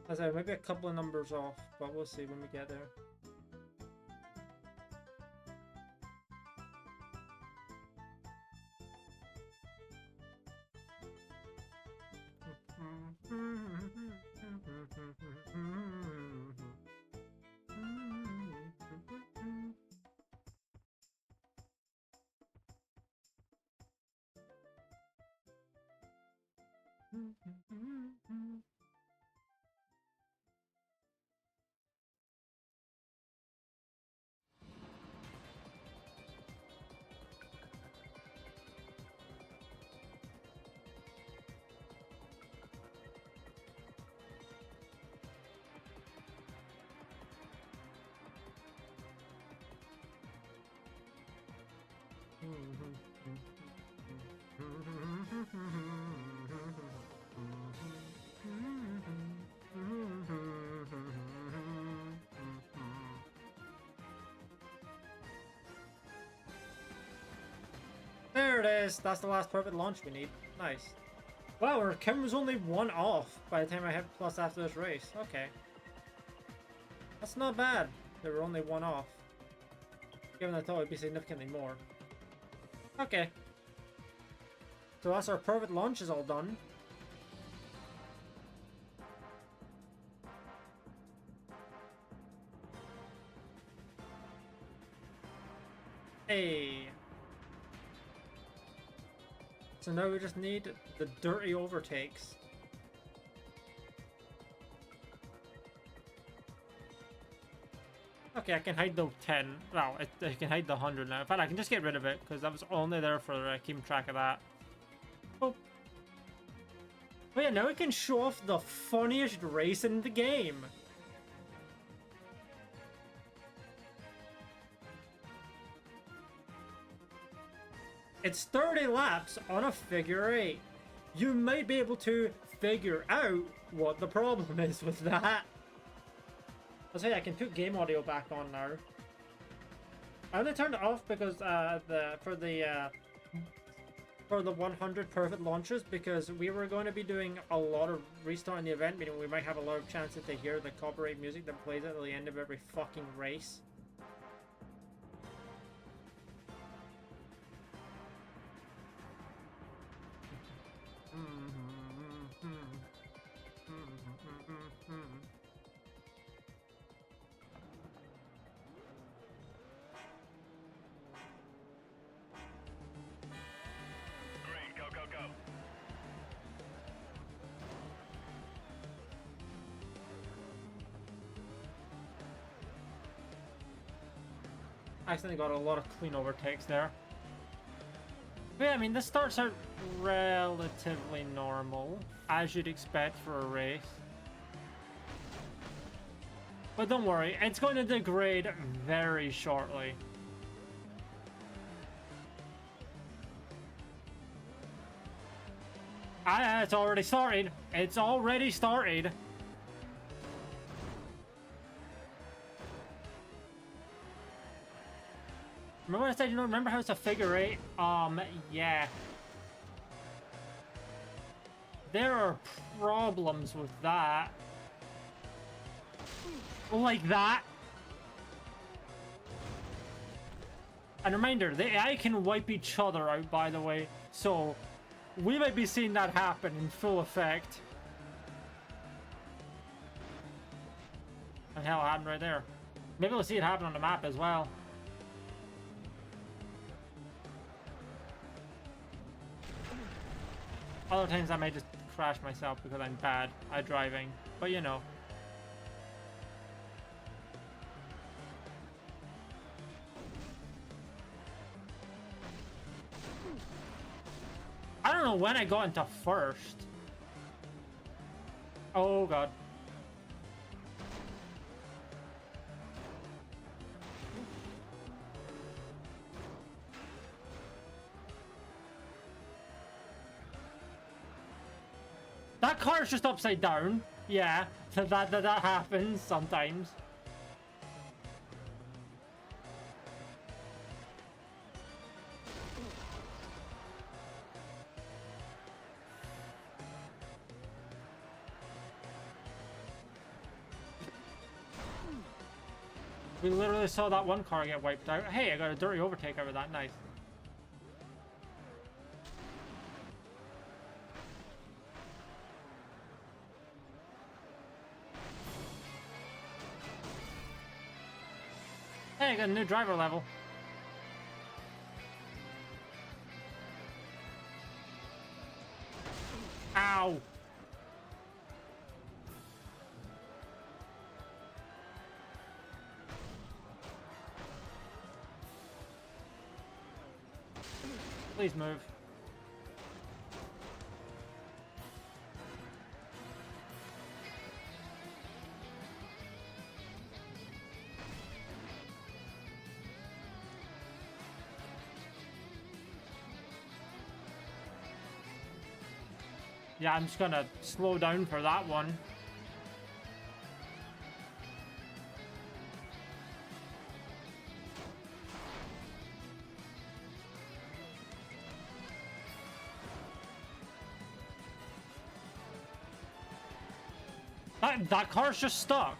As I maybe a couple of numbers off, but we'll see when we get there. There it is! That's the last perfect launch we need. Nice. Wow, our Kim was only one off by the time I hit plus after this race. Okay. That's not bad. They were only one off. Given I thought it would be significantly more. Okay. So that's our perfect launch is all done. Hey. So now we just need the dirty overtakes. Okay, I can hide the 10. Well, I can hide the 100 now. In fact, I can just get rid of it because that was only there for keeping track of that. Oh. But yeah, now we can show off the funniest race in the game. It's 30 laps on a figure 8. You might be able to figure out what the problem is with that. I'll say I can put game audio back on now. I only turned it off because for the 100 perfect launches, because we were going to be doing a lot of restarting the event, meaning we might have a lot of chances to hear the copyright music that plays at the end of every fucking race. I accidentally got a lot of clean overtakes there. But yeah, I mean, the starts are relatively normal, as you'd expect for a race. But don't worry, it's going to degrade very shortly. It's already started. It's already started. Remember what I said, you know, remember how it's a figure 8? Yeah. There are problems with that. Like that. And reminder, the AI can wipe each other out, by the way. So, we might be seeing that happen in full effect. And hell, it happened right there. Maybe we'll see it happen on the map as well. Other times I might just crash myself because I'm bad at driving. But you know. I don't know when I got into first. Oh god. That car's just upside down. Yeah, that happens sometimes. We literally saw that one car get wiped out. Hey, I got a dirty overtake out of that. Nice. Hey, I got a new driver level. Ow. Please move. Yeah, I'm just gonna slow down for that one. That car's just stuck.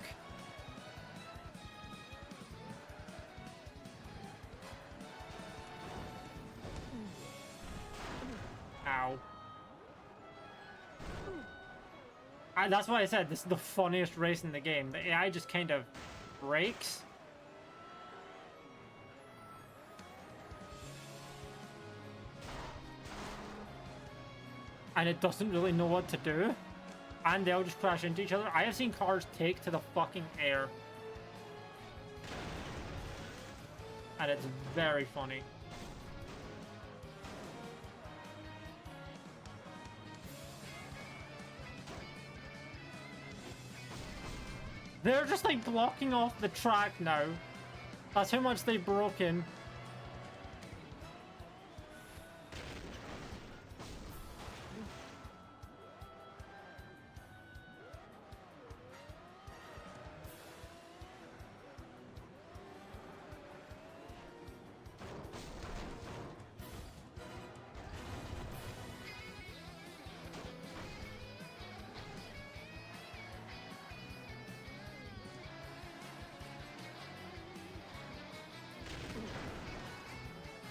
Ow. That's why I said this is the funniest race in the game. The AI just kind of breaks. And it doesn't really know what to do. And they all just crash into each other. I have seen cars take to the fucking air. And it's very funny. They're just like blocking off the track now. That's how much they've broken.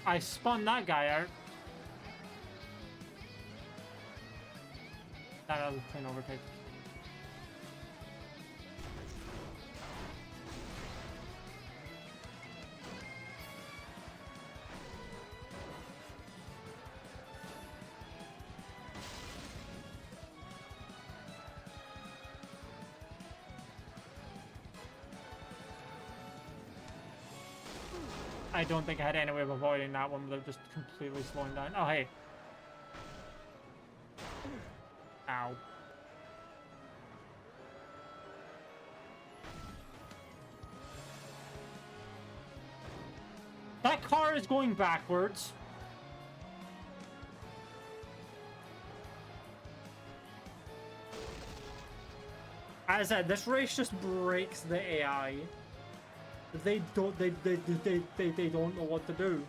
I spun that guy out. That was a clean overtake. I don't think I had any way of avoiding that one without just completely slowing down. Oh, hey. Ow. That car is going backwards. As I said, this race just breaks the AI. They don't know what to do.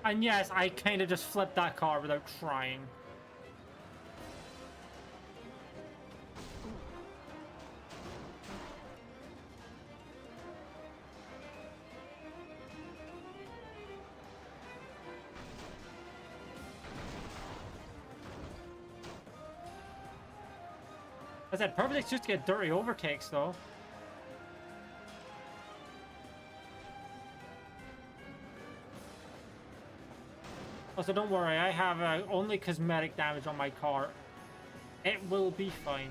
And yes, I kind of just flipped that car without trying. I said, perfect excuse to get dirty overtakes, though. Also, don't worry, I have only cosmetic damage on my car. It will be fine.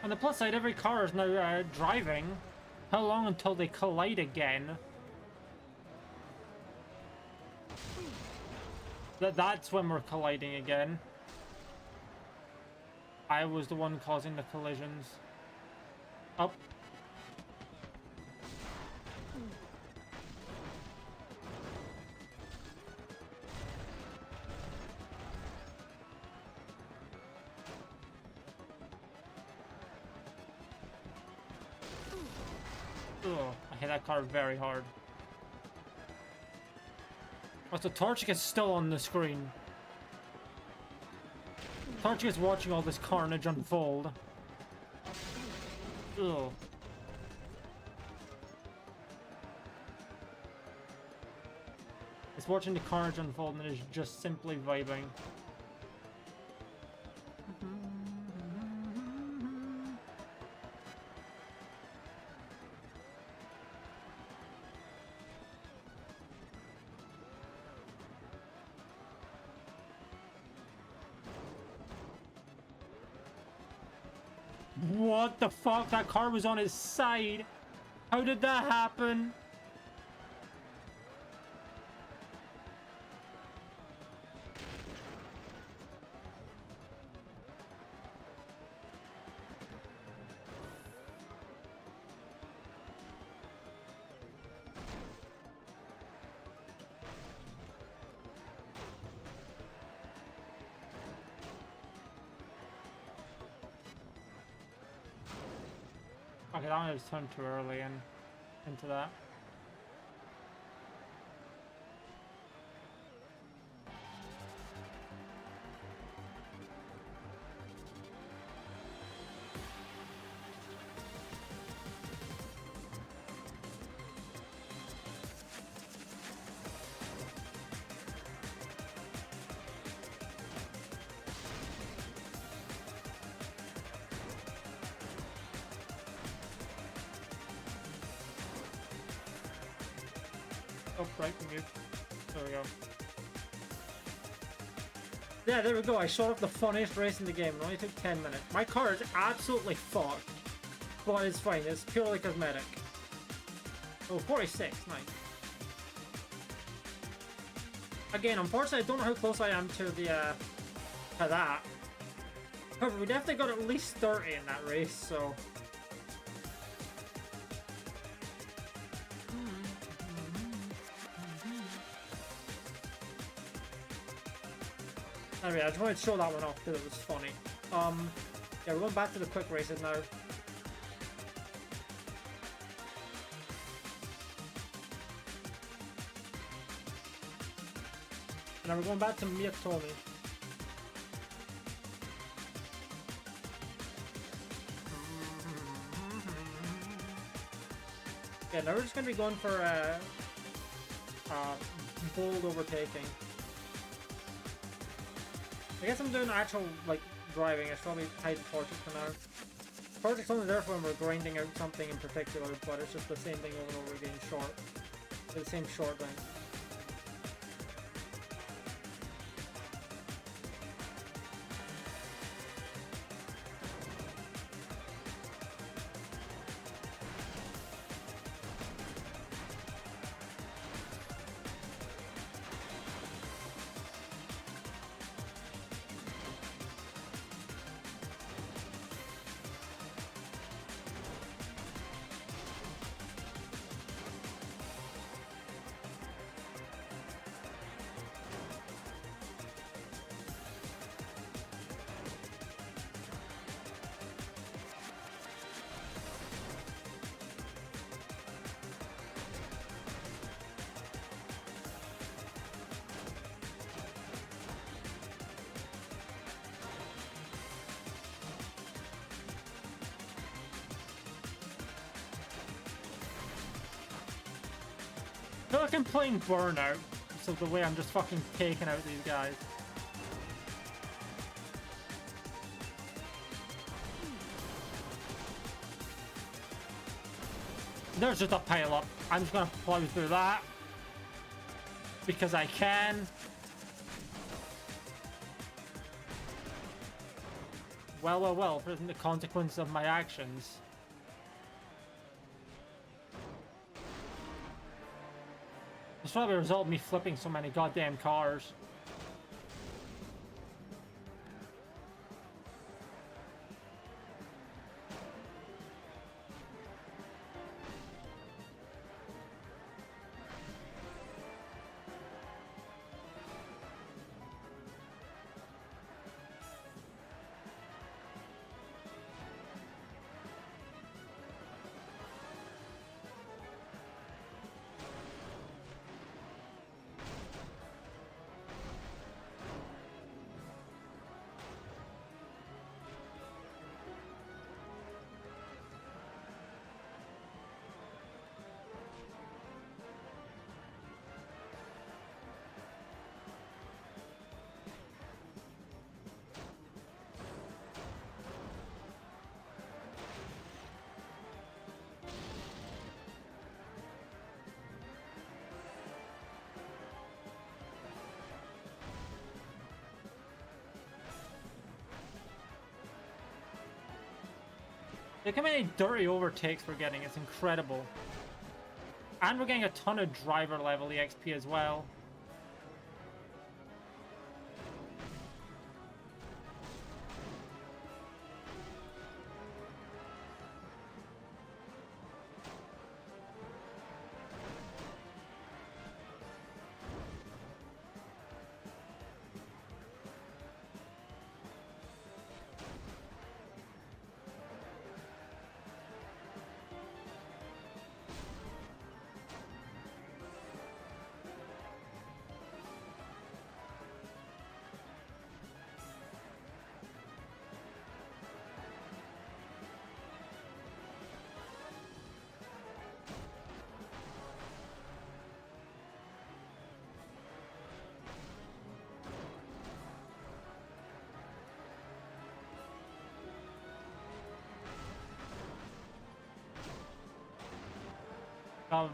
On the plus side, every car is now driving. How long until they collide again? That's when we're colliding again. I was the one causing the collisions. Up. Ugh, I hit that car very hard. Oh, so Torchic is still on the screen. Torchic is watching all this carnage unfold. Ugh. It's watching the carnage unfold and is just simply vibing. What the fuck? That car was on its side. How did that happen? Okay, that one was turned too early into that. Oh, right, we move. There we go. Yeah, there we go. I shot up the funniest race in the game. It only took 10 minutes. My car is absolutely fucked. But it's fine. It's purely cosmetic. Oh, 46. Nice. Again, unfortunately, I don't know how close I am to the, to that. However, we definitely got at least 30 in that race, so... Anyway, I just wanted to show that one off because it was funny. Yeah, we're going back to the quick races now. And now we're going back to Miyatomi. Yeah, now we're just going to be going for bold overtaking. I guess I'm doing actual, like, driving. I should probably hide the Torchic for now. Torchic's only there for when we're grinding out something in particular, but it's just the same thing over and over again, short. The same short thing. I feel like I'm playing Burnout, so the way I'm just fucking taking out these guys. There's just a pile up. I'm just gonna plow through that. Because I can. Well, well, well, for the consequence of my actions. It's probably a result of me flipping so many goddamn cars. Look how many dirty overtakes we're getting. It's incredible. And we're getting a ton of driver level EXP as well.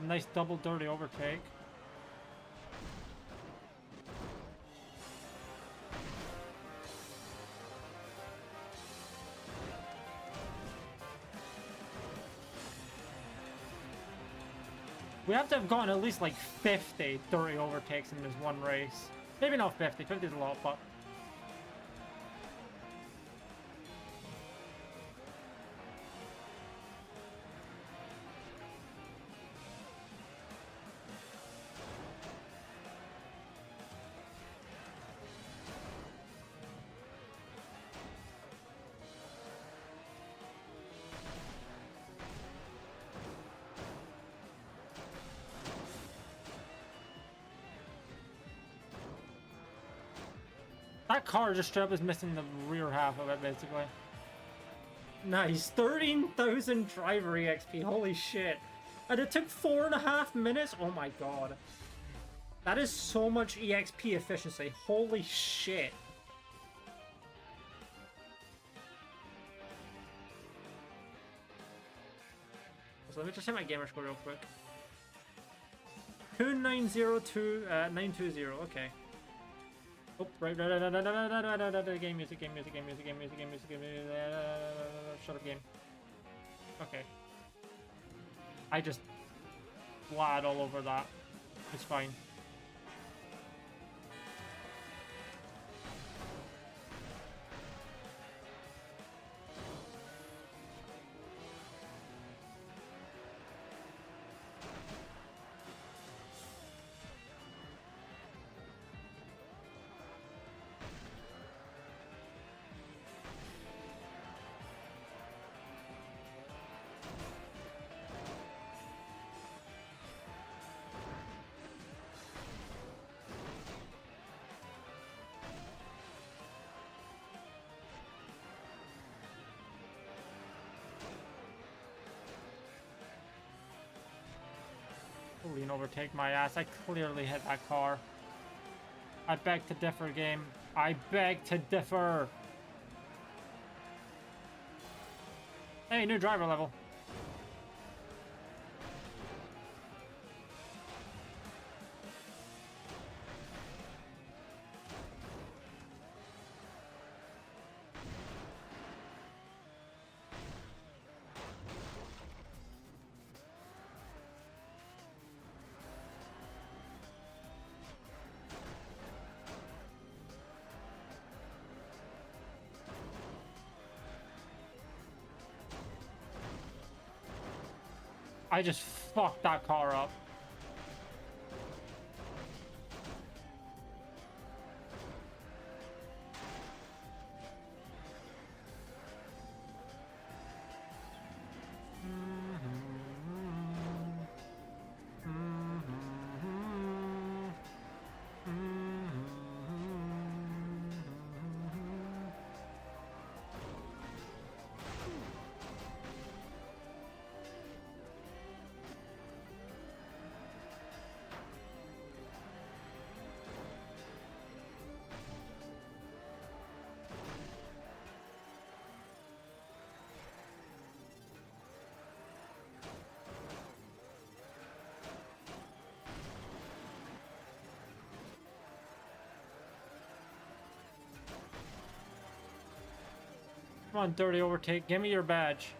Nice double dirty overtake. We have to have gotten at least like 50 dirty overtakes in this one race. Maybe not 50. 50 is a lot, but... that car just straight up is missing the rear half of it, basically. Nice. 13,000 driver EXP. Holy shit. And it took 4.5 minutes? Oh my god. That is so much EXP efficiency. Holy shit. So let me just hit my gamer score real quick. 2902920. Okay. Oh, right. Game music. Shut up, game. Okay. I just blad all over that. It's fine. Lean overtake my ass. I clearly hit that car. I beg to differ, game. I beg to differ. Hey, new driver level. I just fucked that car up. Come on, dirty overtake. Give me your badge.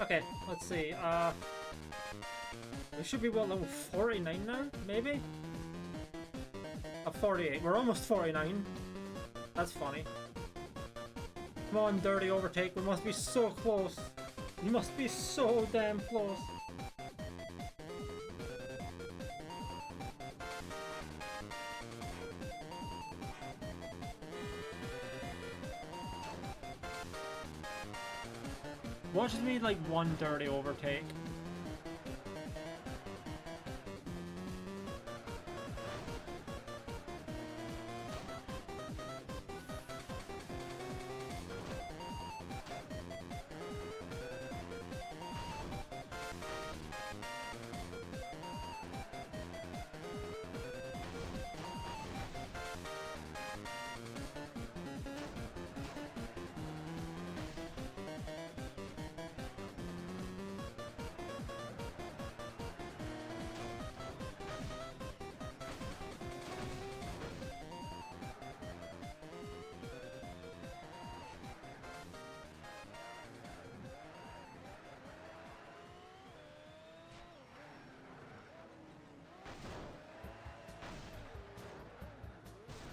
Okay, let's see. We should be what, level 49 now? Maybe? 48. We're almost 49. That's funny. Come on, dirty overtake. We must be so close. We must be so damn close. Watch me like one dirty overtake.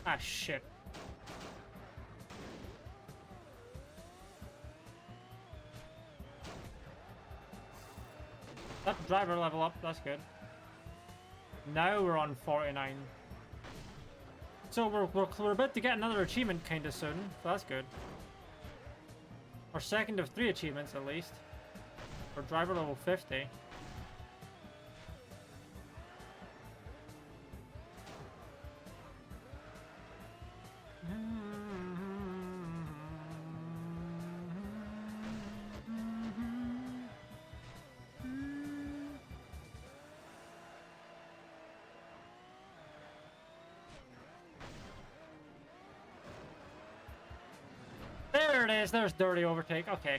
Ah, shit. That driver level up, that's good. Now we're on 49. So we're about to get another achievement kind of soon, so that's good. Our second of 3 achievements at least. For driver level 50. There it is. There's dirty overtake. Okay.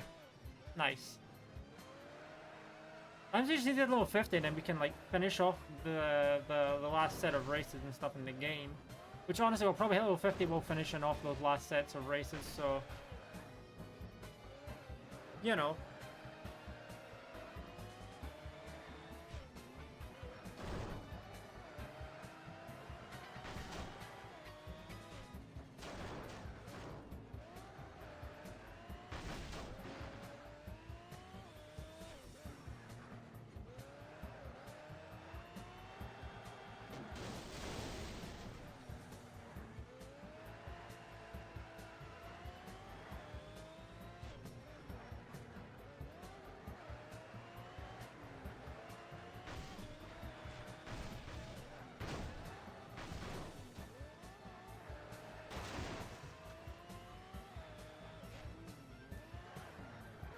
Nice. I'm just need to level 50 and then we can like finish off the last set of races and stuff in the game. Which honestly we'll probably hit level 50 while finishing off those last sets of races, so you know.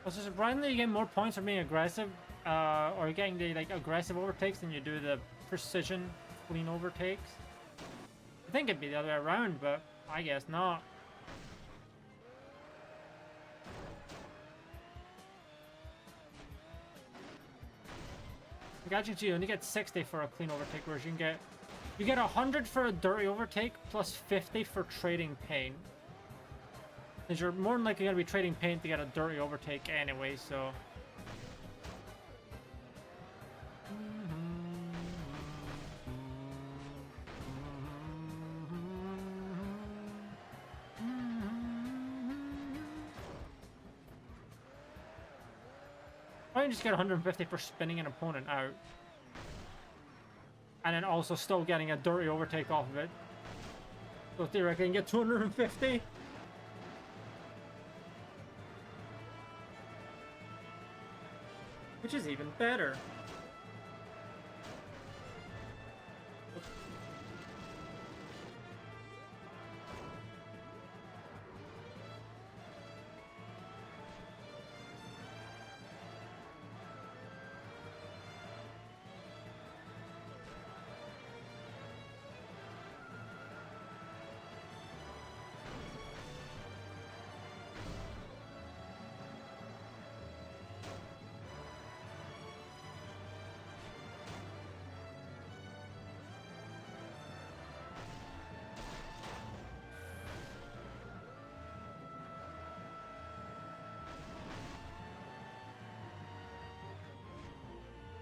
So surprisingly, you get more points for being aggressive, or getting the like aggressive overtakes than you do the precision clean overtakes. I think it'd be the other way around, but I guess not. Like, actually, you only get 60 for a clean overtake, whereas you get 100 for a dirty overtake plus 50 for trading paint. Because you're more than likely going to be trading paint to get a dirty overtake anyway, so... Or you just get 150 for spinning an opponent out. And then also still getting a dirty overtake off of it. So theoretically, you can get 250. Which is even better.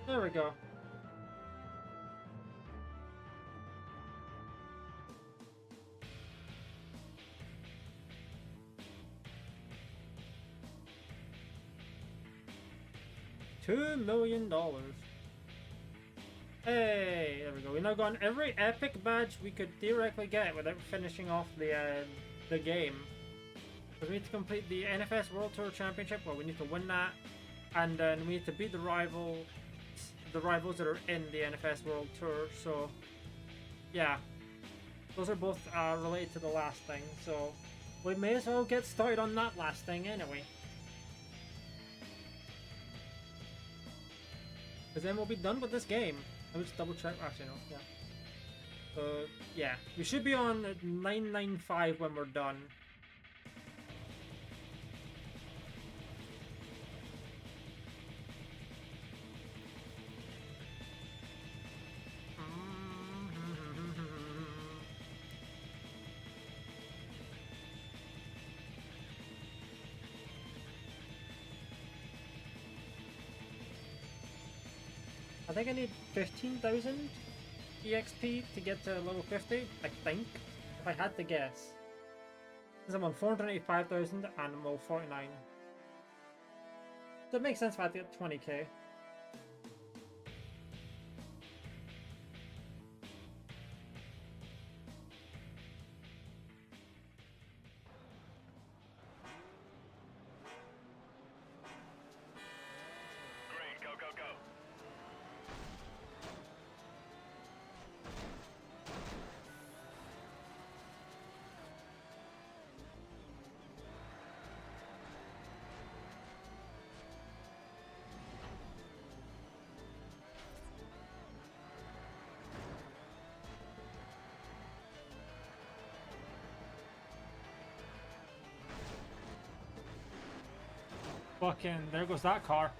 There we go. $2 million. Hey, there we go. We now got every epic badge we could theoretically get without finishing off the game. So we need to complete the NFS World Tour Championship, where we need to win that, and then we need to beat the rivals that are in the NFS World Tour. So yeah, those are both related to the last thing, so we may as well get started on that last thing anyway, because then we'll be done with this game. Let me just double check. Actually no, yeah. So yeah, we should be on 995 when we're done. I think I need 15,000 EXP to get to level 50, I think, if I had to guess. Because I'm on 485,000 and I'm level 49. So it makes sense if I had to get 20k. Fucking, there goes that car.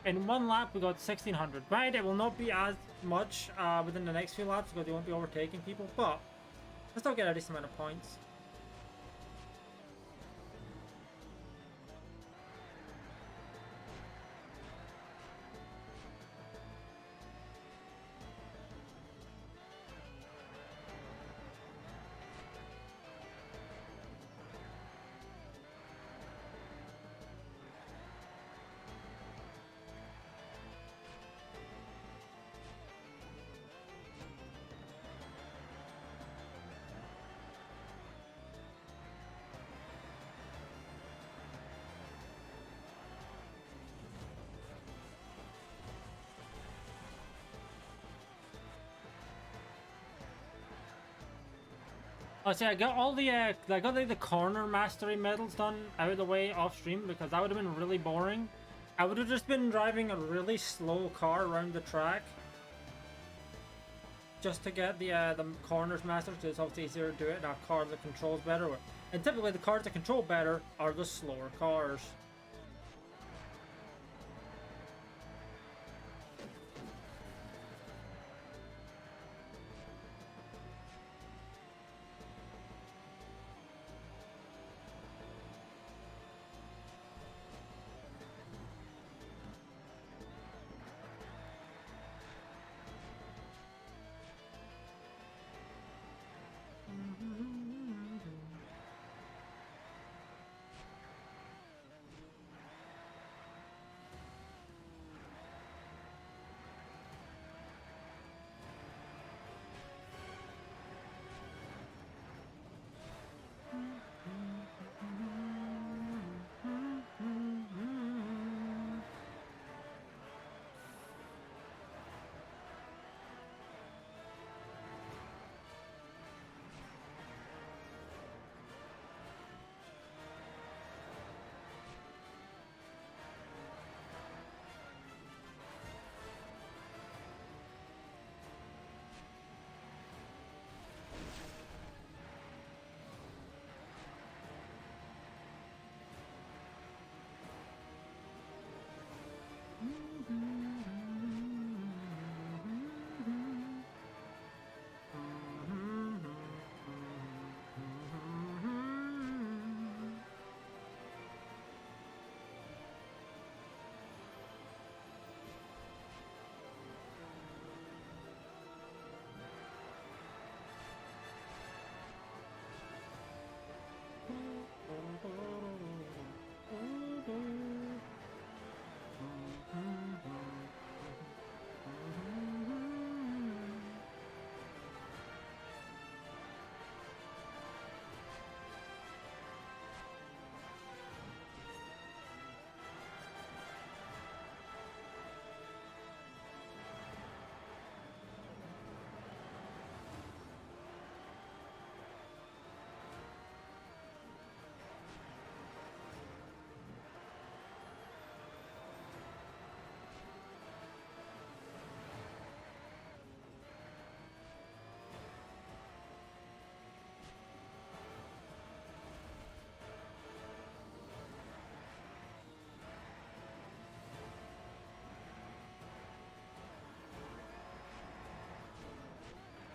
In one lap, we got 1600. Right, it will not be as much within the next few laps because they won't be overtaking people, but let's still get a decent amount of points. Oh, see, I got all the I got like the corner mastery medals done out of the way off stream because that would have been really boring. I would have just been driving a really slow car around the track just to get the corners mastered because it's obviously easier to do it in a car that controls better. And typically the cars that control better are the slower cars.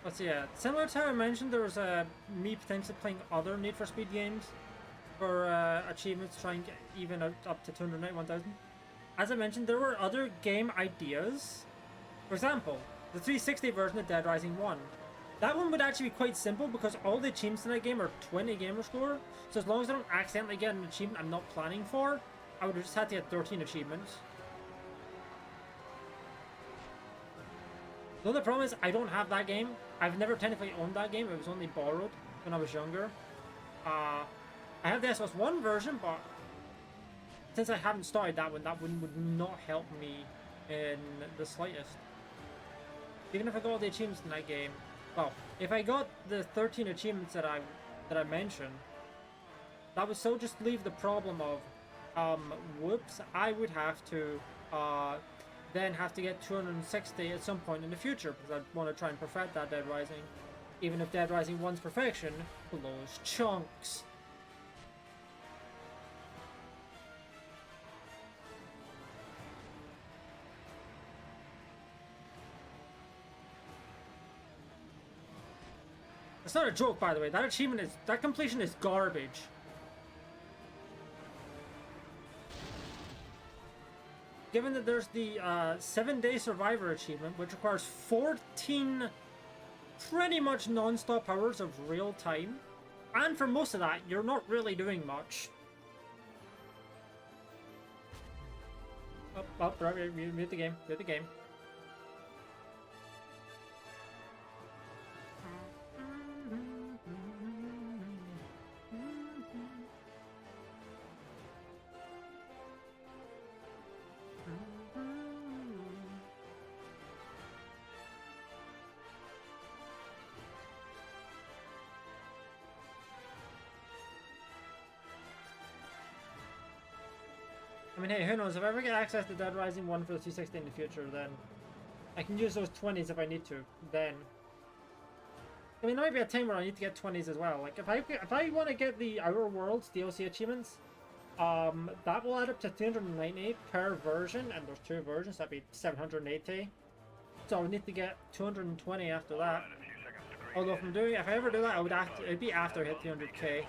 But yeah, similar to how I mentioned, there was me potentially playing other Need for Speed games for achievements, trying to get even up to 291,000. As I mentioned, there were other game ideas. For example, the 360 version of Dead Rising 1. That one would actually be quite simple because all the achievements in that game are 20 gamer score. So as long as I don't accidentally get an achievement I'm not planning for, I would have just had to get 13 achievements. The only problem is I don't have that game. I've never technically owned that game. It was only borrowed when I was younger. I have the SOS1 version, but since I haven't started that one would not help me in the slightest. Even if I got all the achievements in that game, well, if I got the 13 achievements that I mentioned, that would still just leave the problem of, whoops, I would have to, then have to get 260 at some point in the future, because I want to try and perfect that Dead Rising. Even if Dead Rising 1's perfection blows chunks. It's not a joke, by the way. That completion is garbage. Given that there's the 7-day survivor achievement, which requires 14 pretty much non-stop hours of real time, and for most of that, you're not really doing much. Right, mute the game, mute the game. I mean, hey, who knows? If I ever get access to Dead Rising 1 for the 260 in the future, then I can use those 20s if I need to. Then, I mean, there might be a time where I need to get 20s as well. Like, if I want to get the Outer Worlds DLC achievements, that will add up to 298 per version, and there's 2 versions, that'd be 780. So I need to get 220 after that. Although if I ever do that, it'd be after I hit 300k.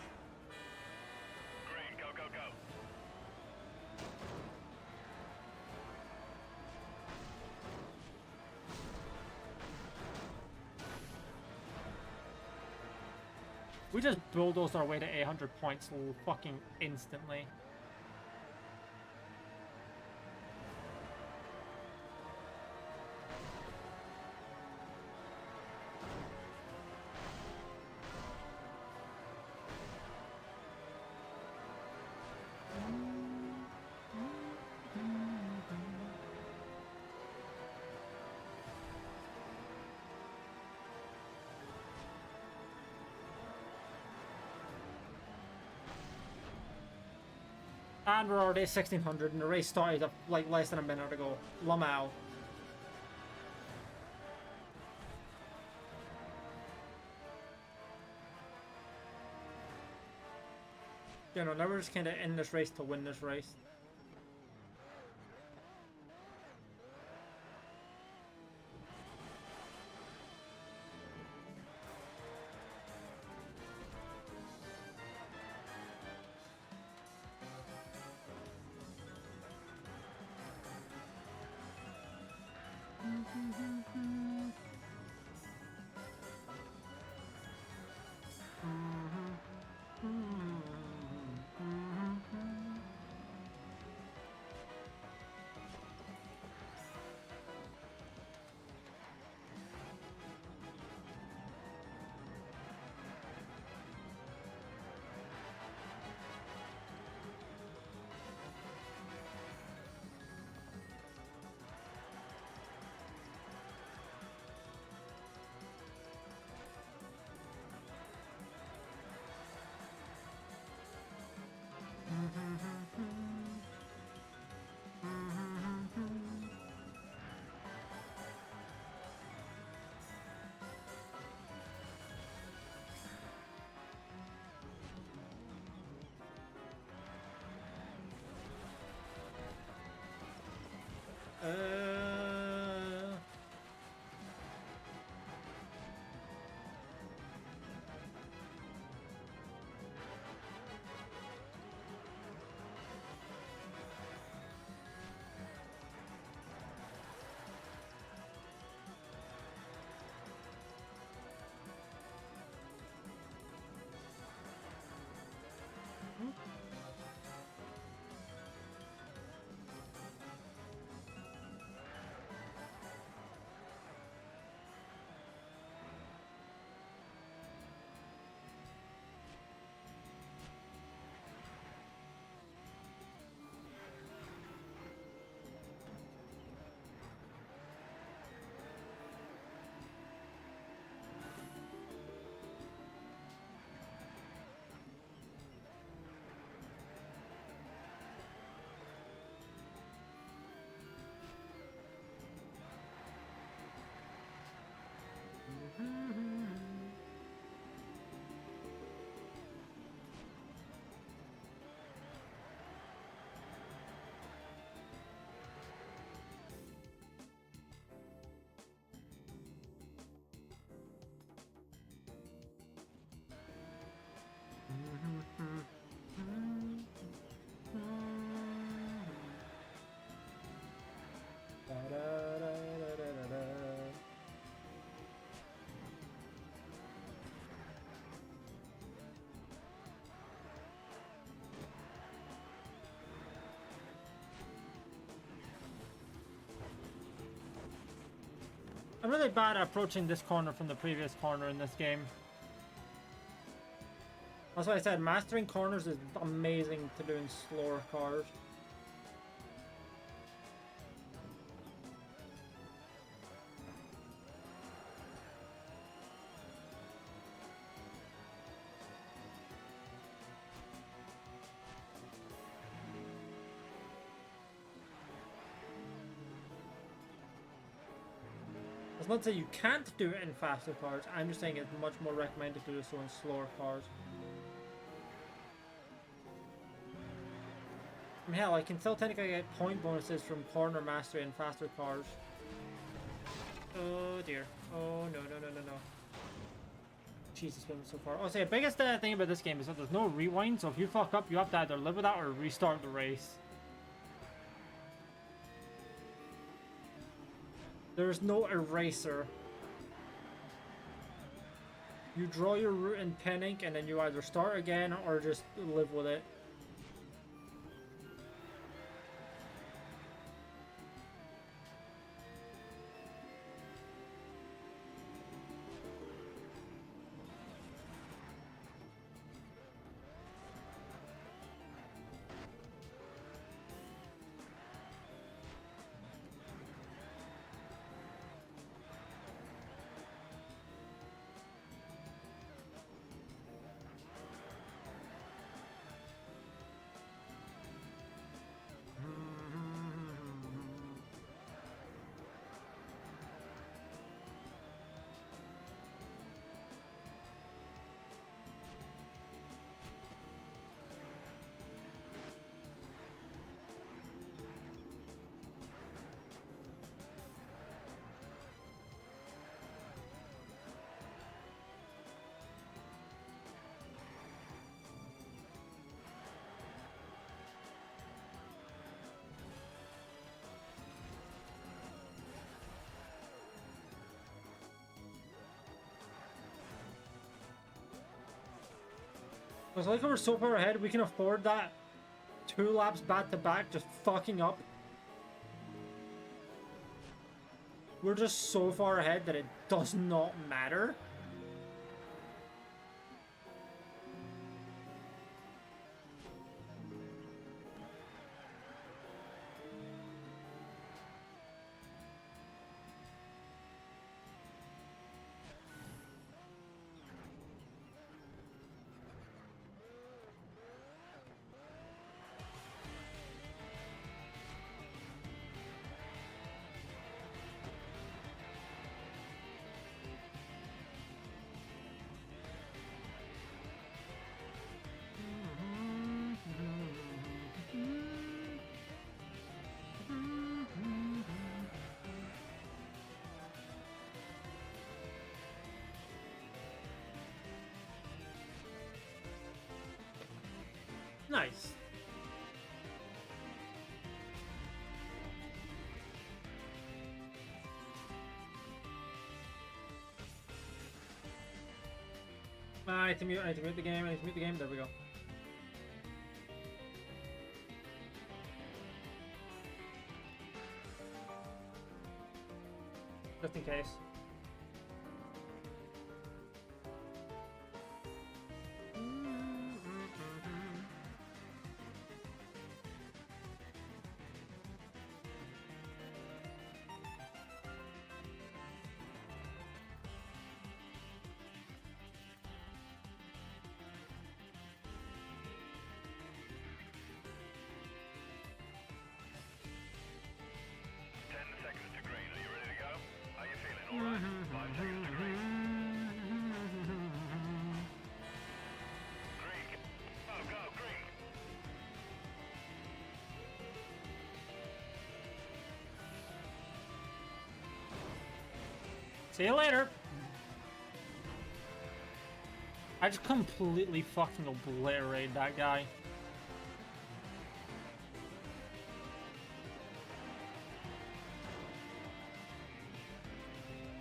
We just bulldozed our way to 800 points fucking instantly. And we're already at 1600 and the race started up like less than a minute ago. Lamau. You know, now we're just kind of in this race to win this race. I'm really bad at approaching this corner from the previous corner in this game. That's why I said mastering corners is amazing to do in slower cars. That's not to say you can't do it in faster cars. I'm just saying it's much more recommended to do so in slower cars. I mean, hell, I can still technically get point bonuses from corner mastery in faster cars. Oh dear. Oh no, no, no, no, no. Jesus, been so far. Oh, say the biggest thing about this game is that there's no rewind, so if you fuck up, you have to either live with that or restart the race. There's no eraser. You draw your route in pen ink and then you either start again or just live with it. It's like we're so far ahead, we can afford that 2 laps back to back just fucking up. We're just so far ahead that it does not matter. Nice. I need to mute the game, there we go. Just in case. See you later. I just completely fucking obliterated that guy.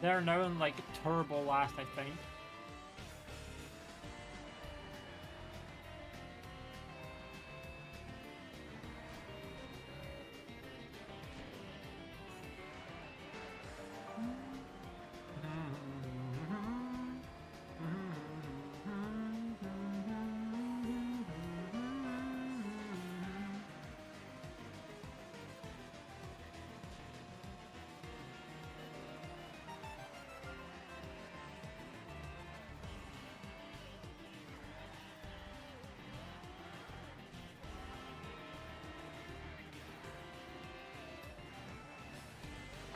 They're now in like turbo last, I think.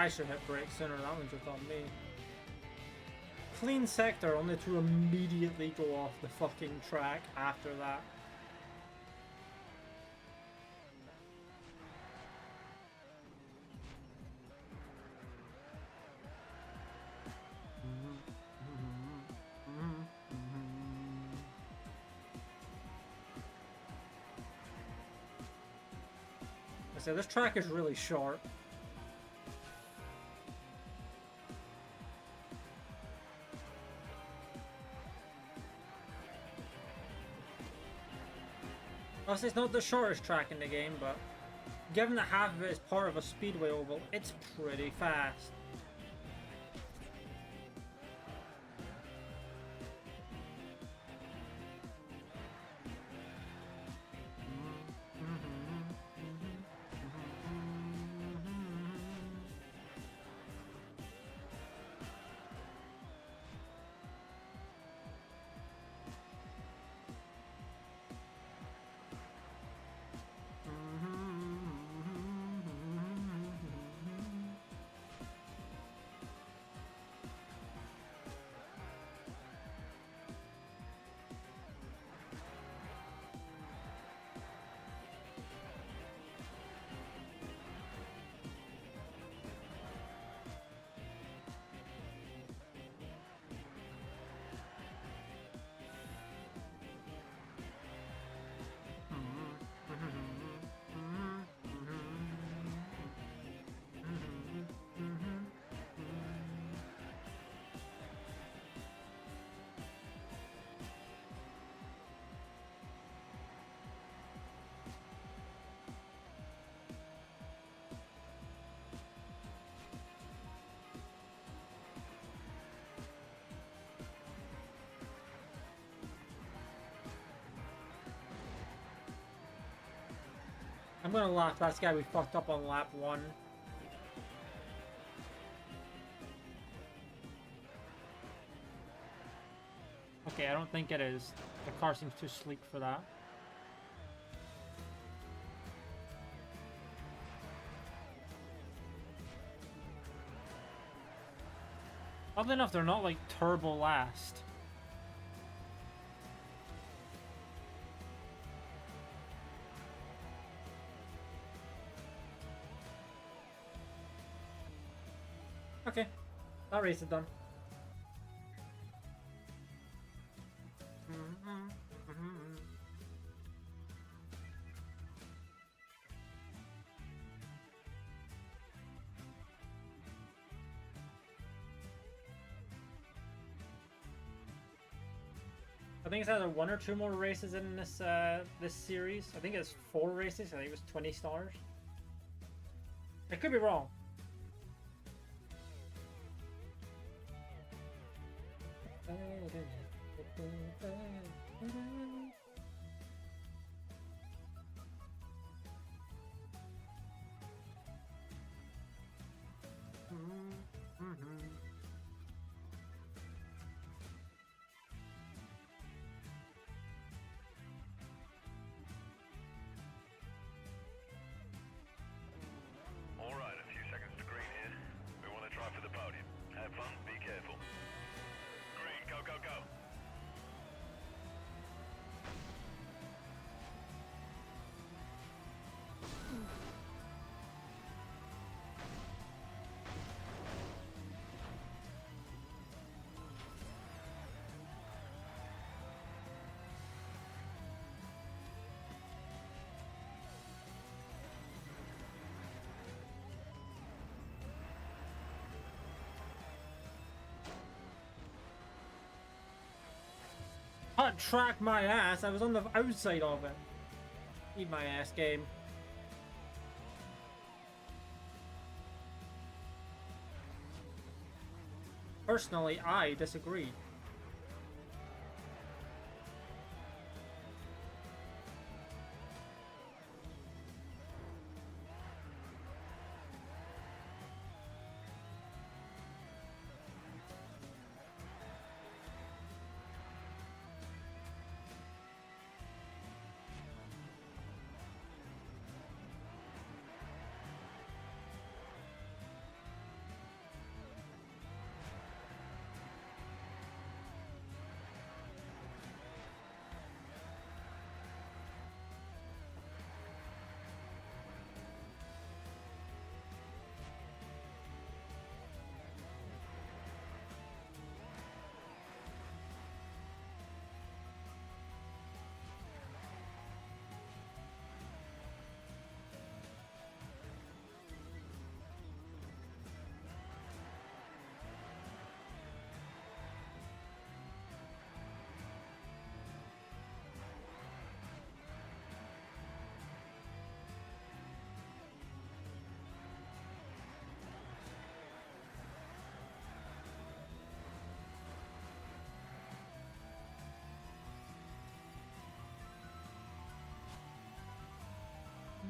I should hit brake sooner, that one's just on me. Clean sector, only to immediately go off the fucking track after that. So this track is really short. Obviously, it's not the shortest track in the game, but given that half of it is part of a speedway oval, it's pretty fast. I'm gonna laugh, that's the guy we fucked up on lap 1. Okay, I don't think it is. The car seems too sleek for that. Oddly enough, they're not like turbo last. Okay, that race is done. I think it's either 1 or 2 more races in this this series. I think it's 4 races. I think it was 20 stars. I could be wrong. Hot track my ass. I was on the outside of it. Eat my ass, game. Personally, I disagree.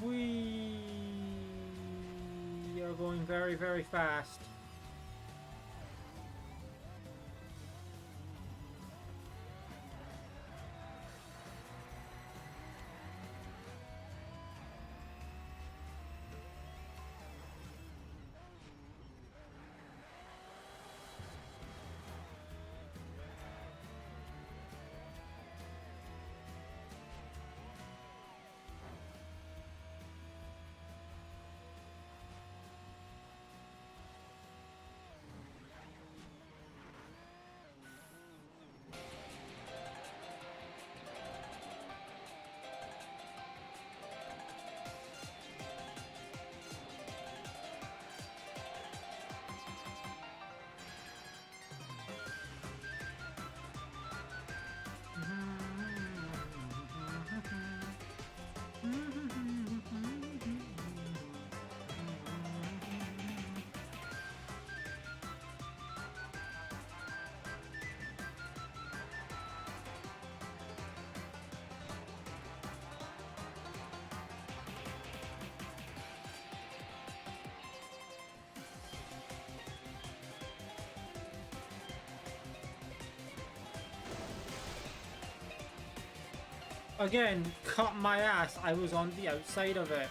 We are going very, very fast. Again, cut my ass. I was on the outside of it.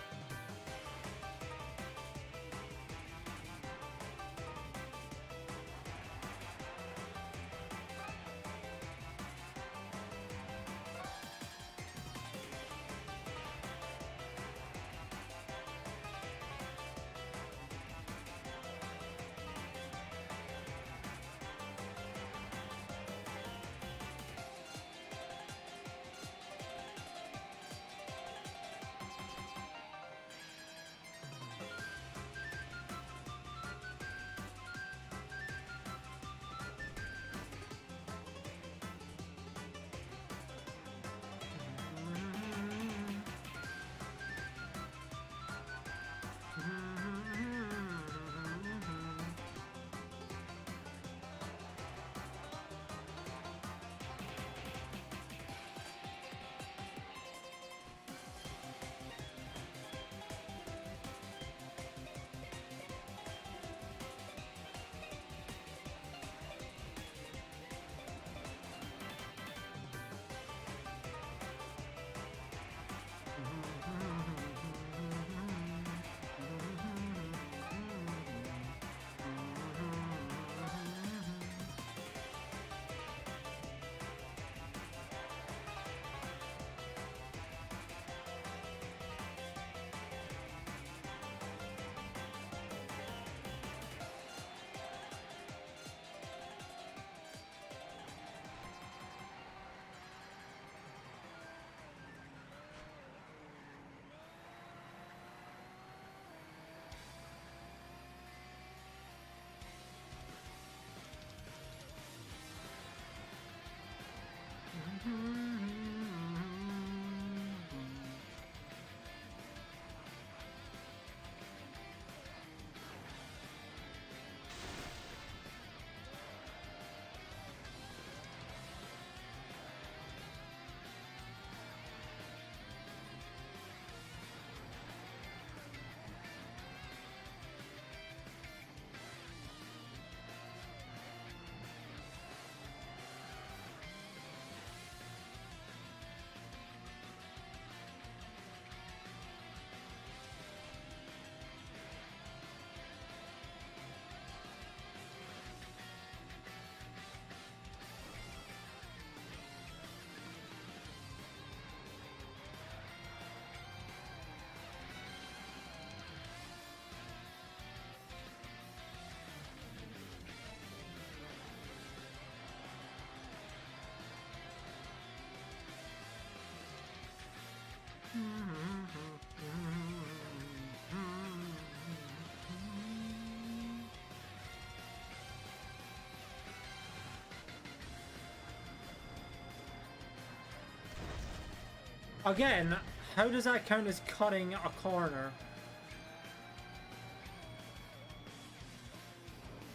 Again, how does that count as cutting a corner?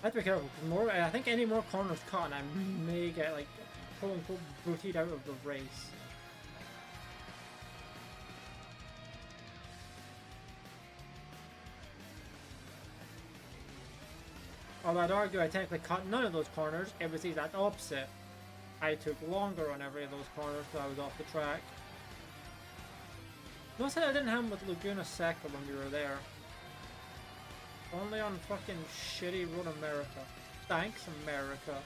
I have to be careful, because more, I think any more corners cut and I may get, like, quote-unquote booted out of the race. Although I'd argue I technically cut none of those corners, it was the exact opposite. I took longer on every of those corners because I was off the track. Notice that I didn't have with Laguna Seca when we were there. Only on fucking shitty Road America. Thanks, America.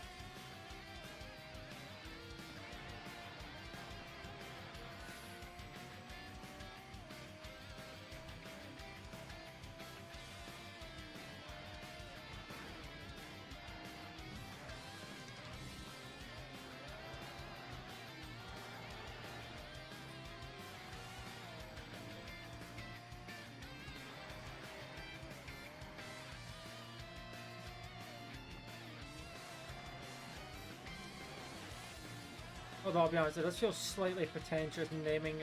Although I'll be honest, it does feel slightly pretentious naming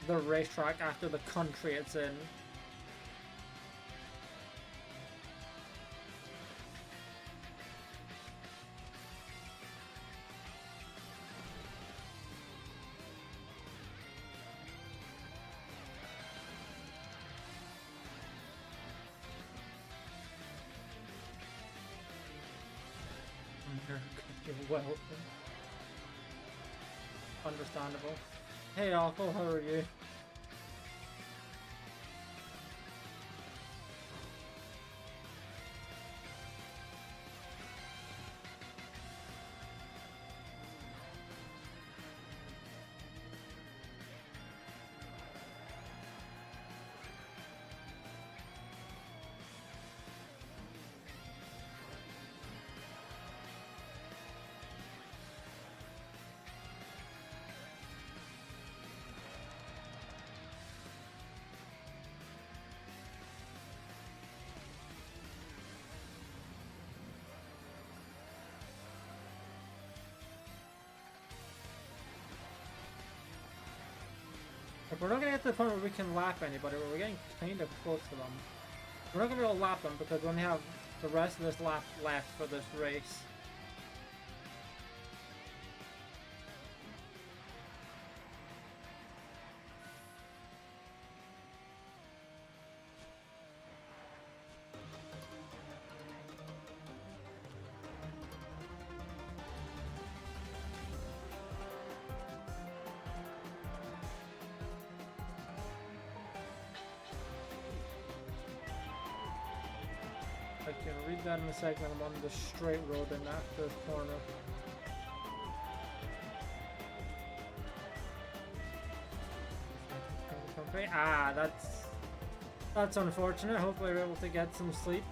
the racetrack after the country it's in. America, you're welcome. Understandable. Hey Alco, how are you? If we're not gonna get to the point where we can lap anybody, but we're getting kind of close to them. We're not gonna be able to lap them because we only have the rest of this lap left for this race. I can read that in a second. I'm on the straight road and after this corner. Ah, that's unfortunate. Hopefully we're able to get some sleep.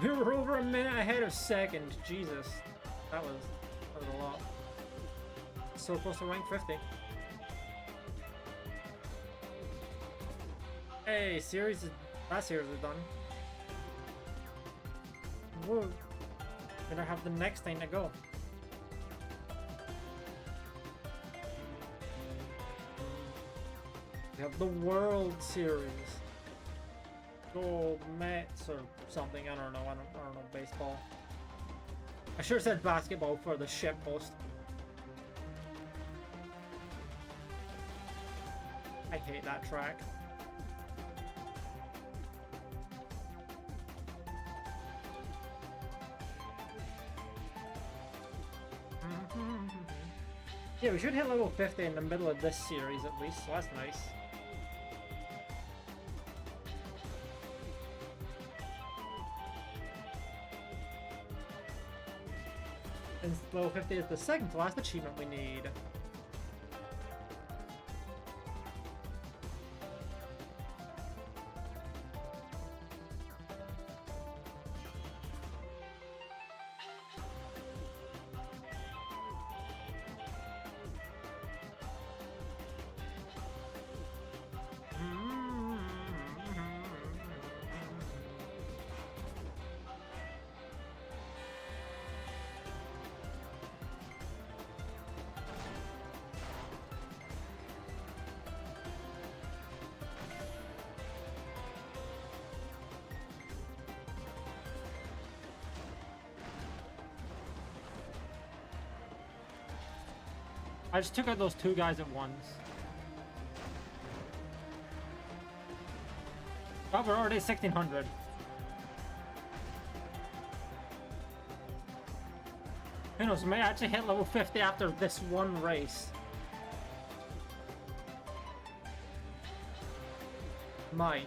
We were over a minute ahead of second. Jesus, that was a lot. So close to rank 50. Hey, that series is done. Whoa. Gonna have the next thing to go. We have the World Series. Go Mets or something. I don't know. I don't know baseball. I sure said basketball for the shit post. I hate that track. Yeah, we should hit level 50 in the middle of this series at least, so that's nice. And level 50 is the second to last achievement we need. I just took out those two guys at once. Oh, we're already 1600. Who knows, we may actually hit level 50 after this one race. Might.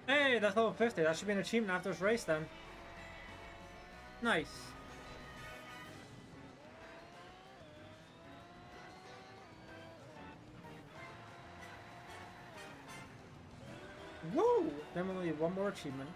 Hey, that's level 50. That should be an achievement after this race then. Nice. Woo! Then we'll need one more achievement.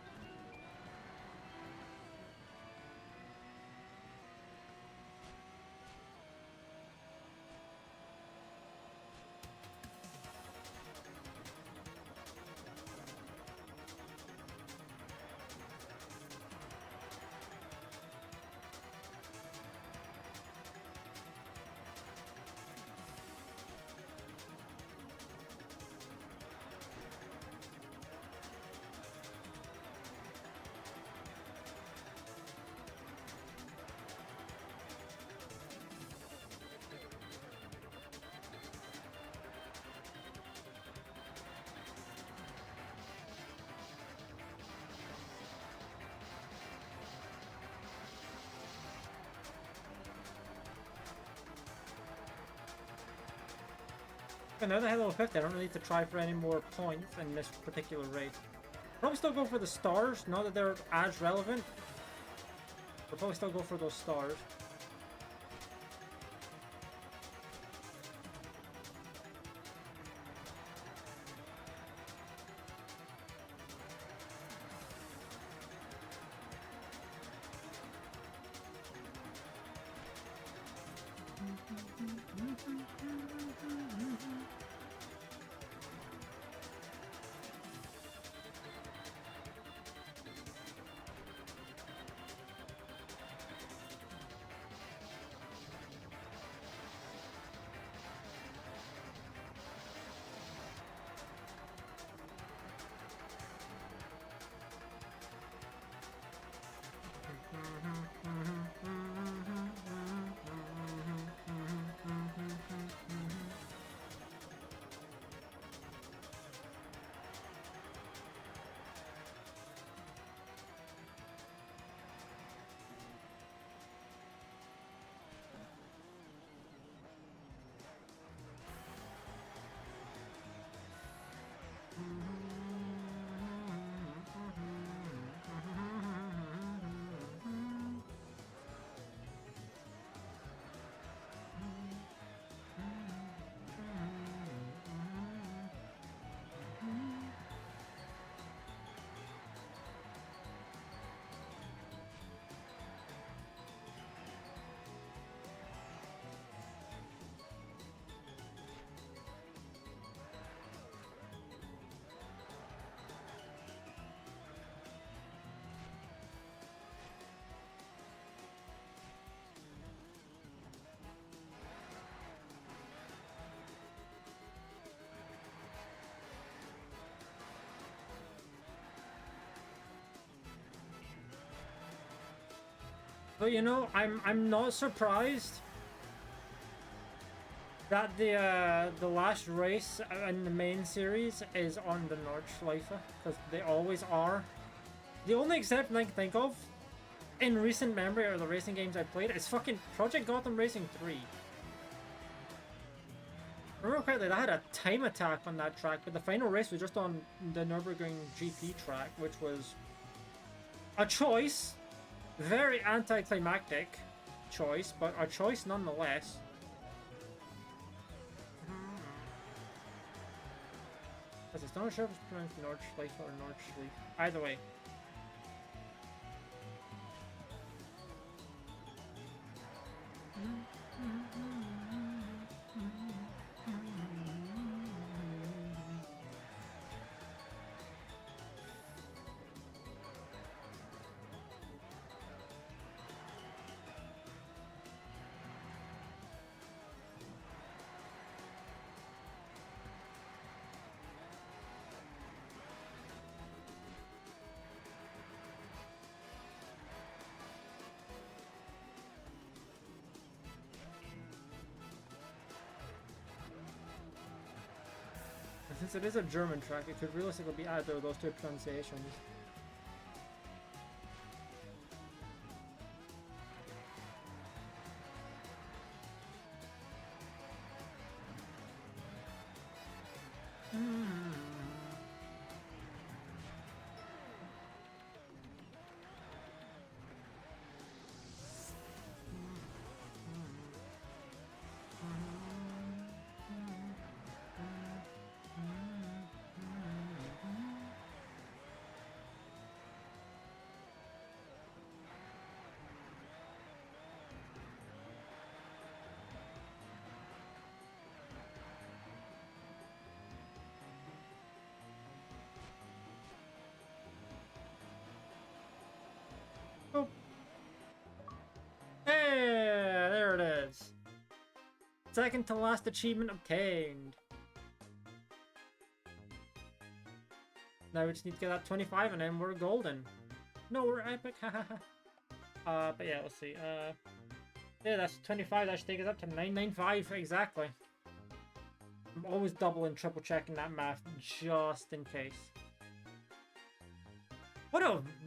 Now that I hit level 50, I don't really need to try for any more points in this particular race. Probably still go for the stars, not that they're as relevant. But probably still go for those stars. But you know, I'm not surprised that the last race in the main series is on the Nordschleife, because they always are. The only exception I can think of in recent memory or the racing games I played is fucking Project Gotham Racing 3. Remember correctly, they had a time attack on that track, but the final race was just on the Nürburgring GP track, which was a choice, very anticlimactic choice, but a choice nonetheless. I'm not sure if it's pronounced Nordschleife or Nordschleife. Either way. Since it is a German track, it could realistically be either of those two pronunciations. Oh. Hey, there it is. Second to last achievement obtained. Now we just need to get that 25 and then we're golden. No, we're epic, hahaha. But yeah, let's see. Yeah, that's 25, that should take us up to 995, exactly. I'm always double and triple checking that math, just in case.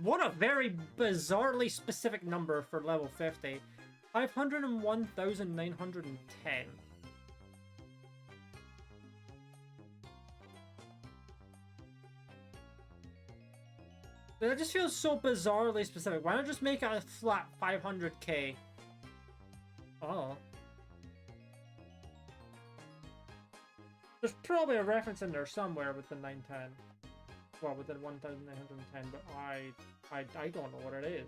What a very bizarrely specific number for level 50. 501,910. That just feels so bizarrely specific. Why not just make it a flat 500k? Oh. There's probably a reference in there somewhere with the 910. Well, with the 1,910, but I don't know what it is.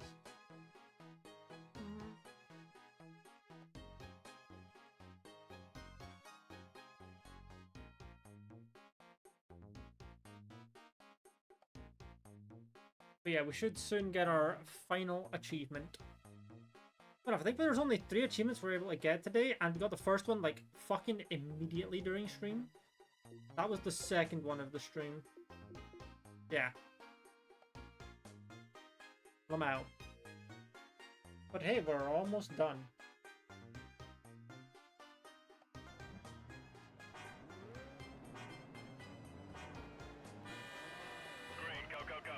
But yeah, we should soon get our final achievement. I think there's only 3 achievements we're able to get today, and we got the first one, like, fucking immediately during stream. That was the second one of the stream. Yeah. I'm out. But hey, we're almost done. Green, go, go, go.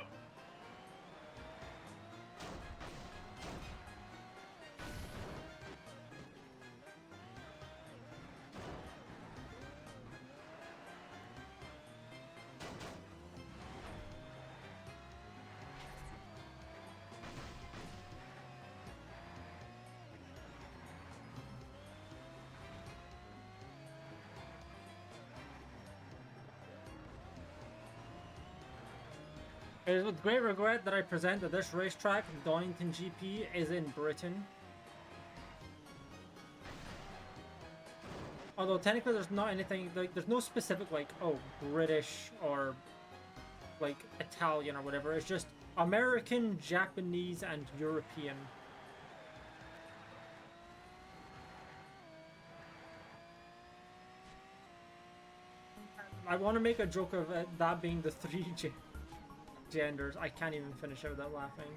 It is with great regret that I present that this racetrack, Donington GP, is in Britain. Although technically there's not anything, like, there's no specific, like, oh, British or, like, Italian or whatever. It's just American, Japanese, and European. I want to make a joke of that being the 3 genders. I can't even finish it without laughing.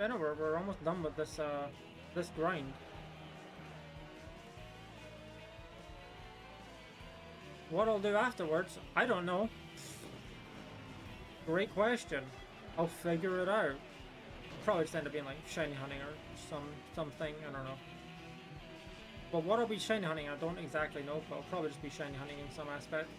I know we're almost done with this grind. What I'll do afterwards, I don't know. Great question. I'll figure it out. Probably just end up being like shiny hunting or something. I don't know. But what I'll be shiny hunting, I don't exactly know. But I'll probably just be shiny hunting in some aspect.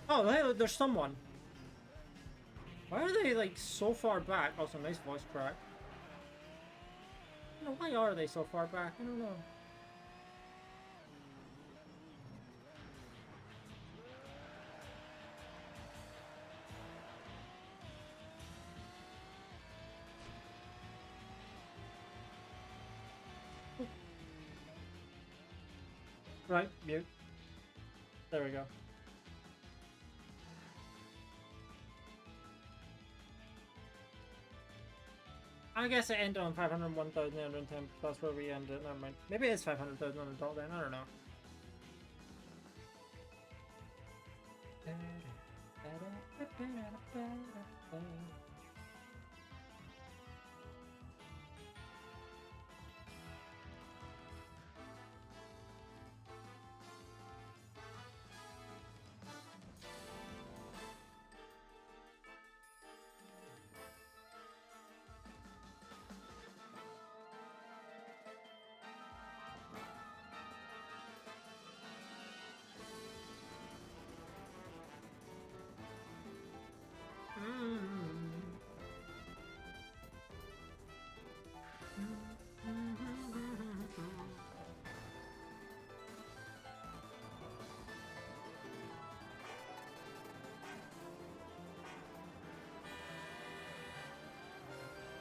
Oh, hey, look, there's someone. Why are they like so far back? Also, nice voice crack. You know, why are they so far back? I don't know. Right, mute. There we go. I guess it ended on 501,910. That's where we ended. Never mind. Maybe it's 500,000 on the dot then. I don't know.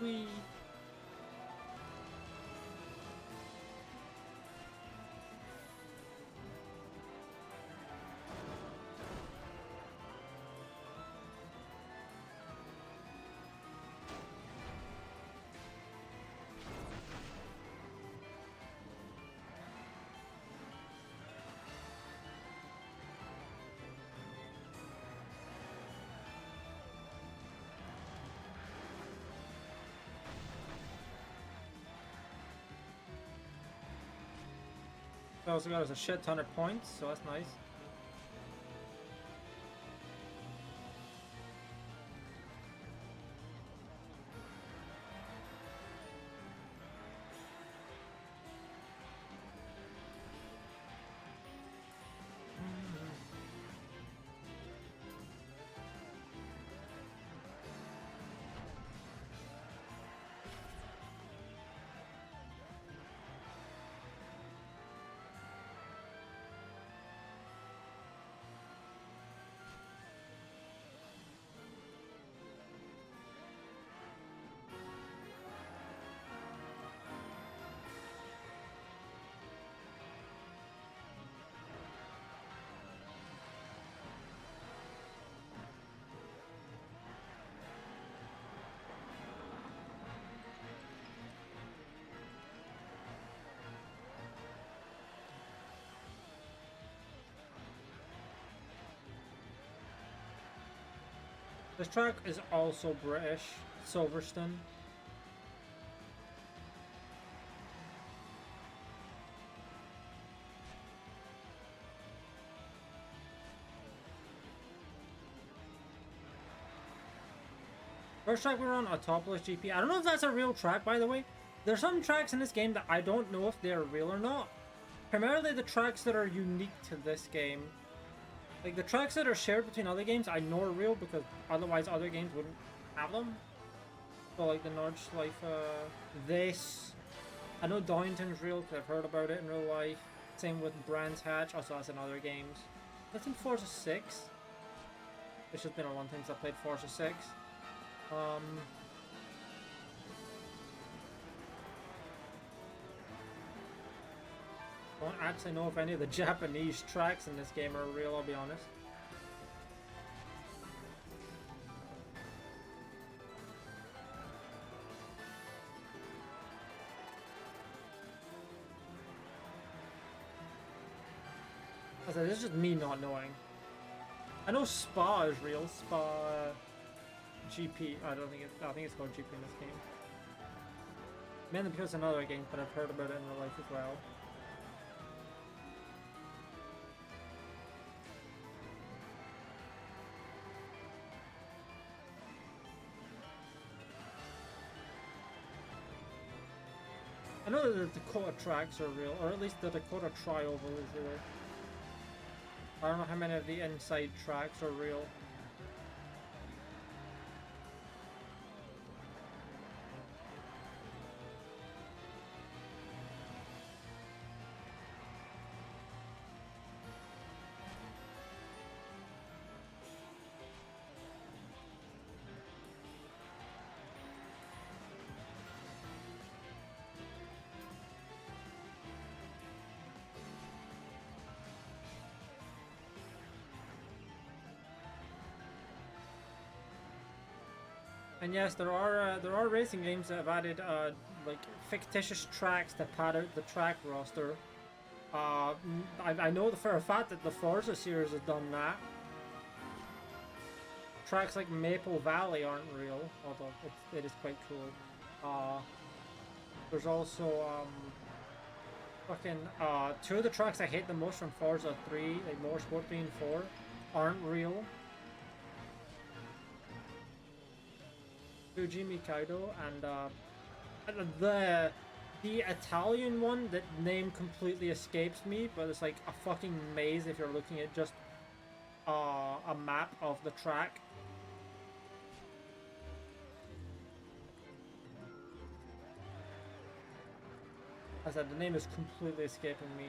We. Also got us a shit ton of points, so that's nice. This track is also British, Silverstone. First track we were on, Autopolis GP. I don't know if that's a real track, by the way. There's some tracks in this game that I don't know if they're real or not. Primarily the tracks that are unique to this game. Like, the tracks that are shared between other games I know are real because otherwise other games wouldn't have them. So, like, the Nordschleife, this. I know Downton's real because I've heard about it in real life. Same with Brands Hatch, also that's in other games. That's in Forza 6. It's just been a long time since I played Forza 6. Don't actually know if any of the Japanese tracks in this game are real, I'll be honest. I said, this is just me not knowing. I know Spa is real, Spa GP. I think it's called GP in this game. Mainly because it's another game, but I've heard about it in real life as well. I know that the Dakota tracks are real, or at least the Dakota Tri-Oval is real. I don't know how many of the inside tracks are real. And yes, there are racing games that have added like fictitious tracks to pad out the track roster. I know for a fact that the Forza series has done that. Tracks like Maple Valley aren't real, although it is quite cool. There's also fucking two of the tracks I hate the most from Forza 3, like Motorsport 3 and 4, aren't real. Fuji Mikado and the Italian one, that name completely escapes me, but it's like a fucking maze if you're looking at just a map of the track. As I said, the name is completely escaping me.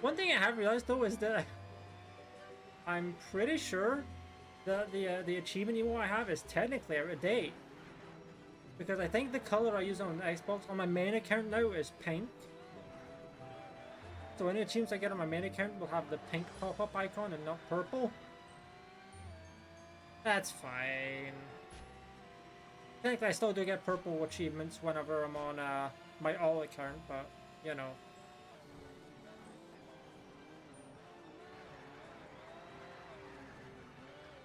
One thing I have realized though is that I'm pretty sure that the achievement emote I have is technically out of date, because I think the color I use on Xbox on my main account now is pink. So any achievements I get on my main account will have the pink pop-up icon and not purple. That's fine. Technically, I still do get purple achievements whenever I'm on my all account, but you know.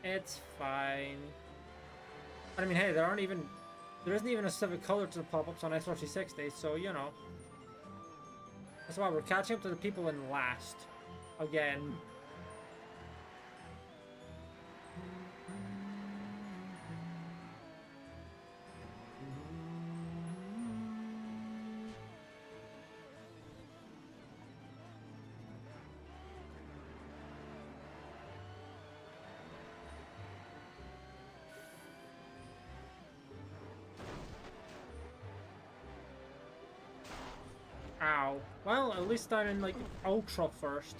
It's fine. I mean, hey, there isn't even a specific color to the pop-ups on Xbox 360, so you know. That's why we're catching up to the people in last. Again. Ow. Well, at least I'm in, like, Ultra first.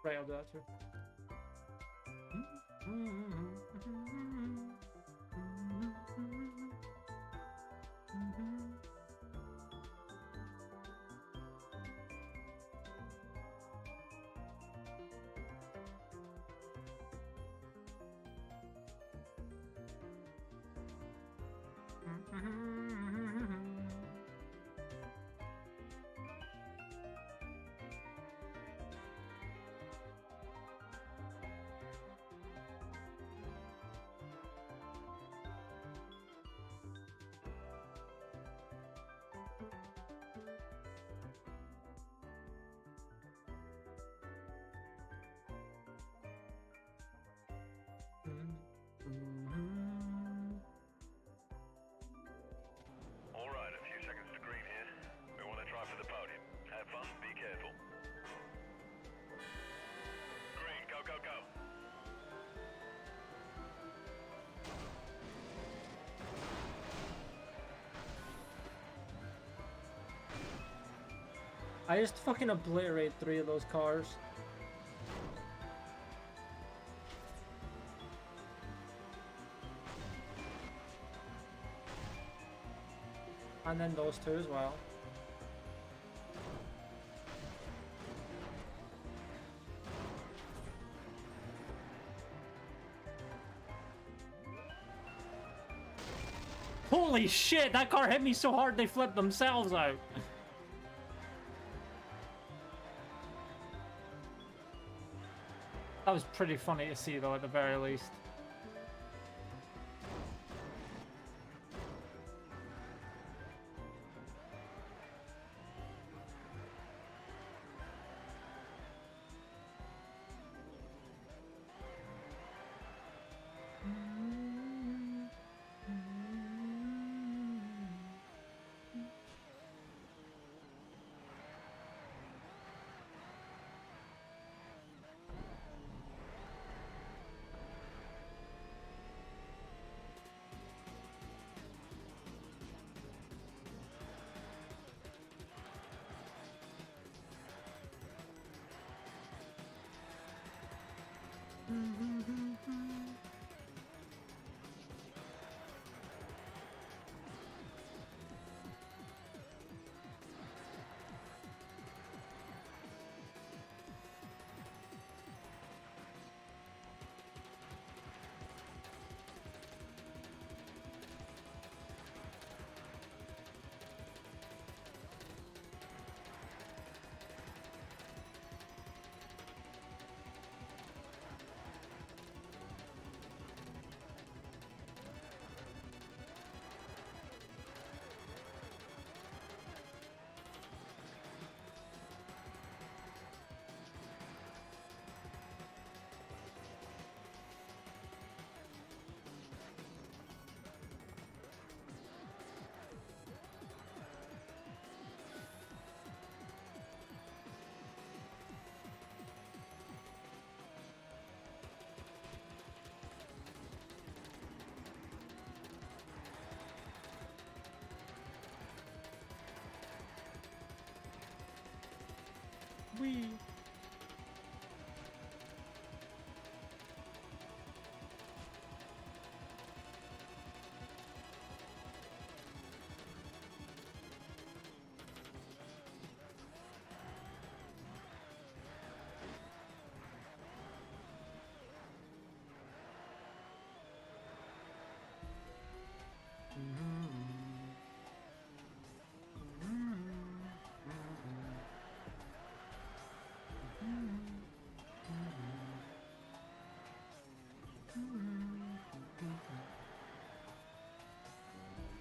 Right, I'll do that too. All right, a few seconds to green here. We want to try for the podium. Have fun, be careful. Green, go, go, go. I just fucking obliterate 3 of those cars. And then those 2 as well. Holy shit, that car hit me so hard they flipped themselves out. That was pretty funny to see though, at the very least.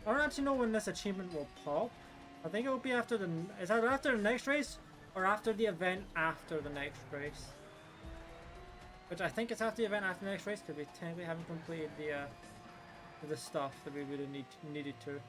I don't actually know when this achievement will pop. I think it will be after the... Is that after the next race? Or after the event after the next race? Which I think it's after the event after the next race, because we technically haven't completed the stuff that we would have needed to.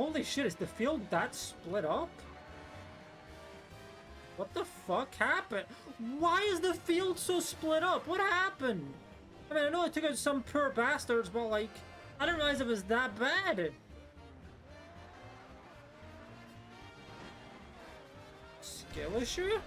Holy shit, is the field that split up? What the fuck happened? Why is the field so split up? What happened? I mean, I know I took out some poor bastards, but like, I didn't realize it was that bad. Skill issue?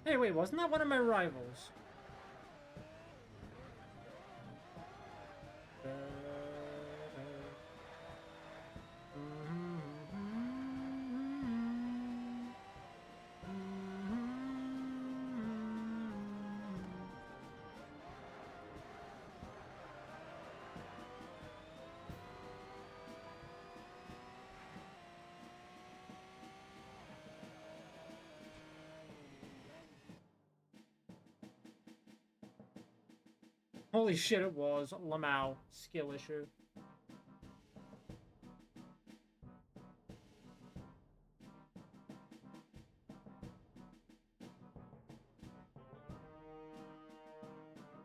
Hey, wait, wasn't that one of my rivals? Holy shit, it was. Lamau. Skill issue.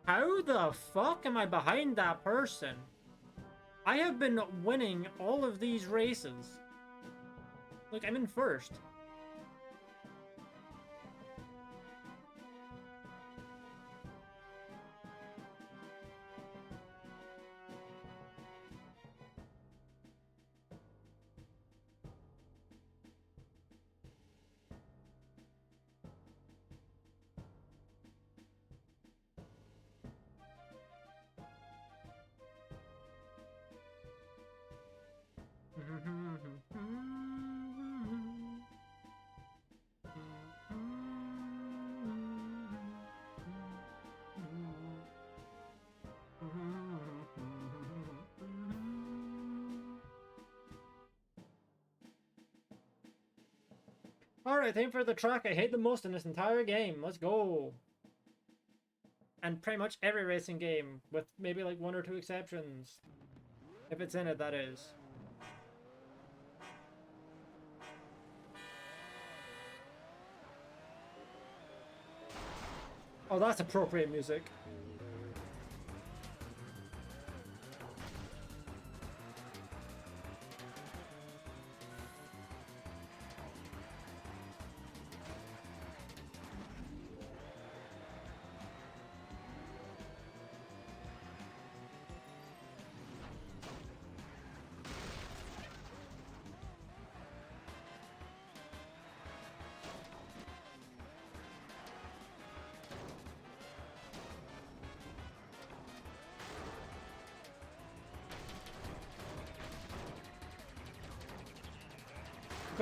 How the fuck am I behind that person? I have been winning all of these races. Look, I'm in first. Alright, time for the track I hate the most in this entire game. Let's go. And pretty much every racing game, with maybe like one or two exceptions. If it's in it, that is. Oh, that's appropriate music.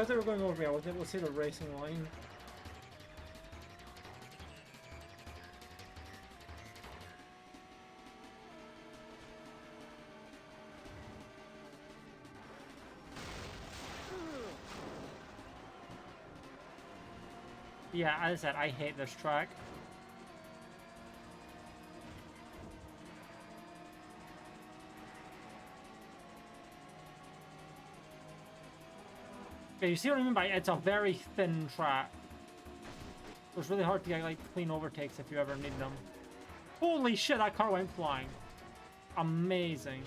because they were going over me, I was able to see the racing line. Yeah, as I said, I hate this track. Yeah, you see what I mean by it's a very thin track. It's really hard to get like clean overtakes if you ever need them. Holy shit, that car went flying. Amazing.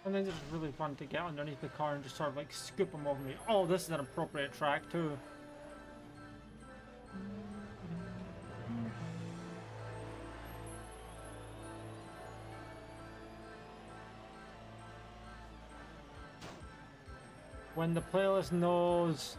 And then it's just really fun to get underneath the car and just sort of like scoop them over me. Oh, this is an appropriate track too. When the playlist knows.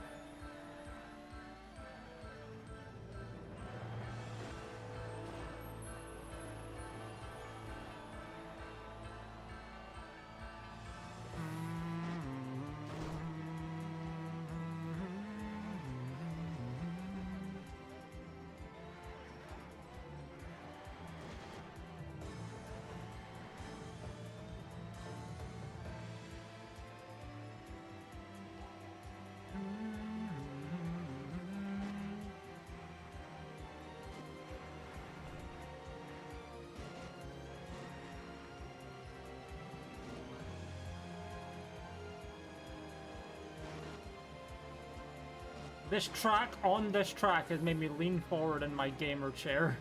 This track on this track has made me lean forward in my gamer chair.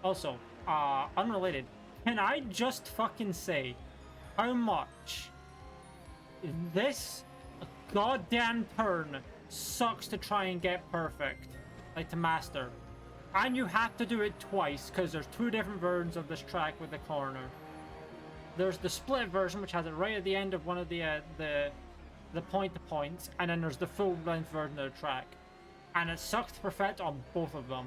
Also, unrelated, can I just fucking say how much this goddamn turn sucks to try and get perfect, like to master, and you have to do it twice because there's two different versions of this track with the corner. There's the split version, which has it right at the end of one of the point to points, and then there's the full length version of the track, and it sucks to perfect on both of them.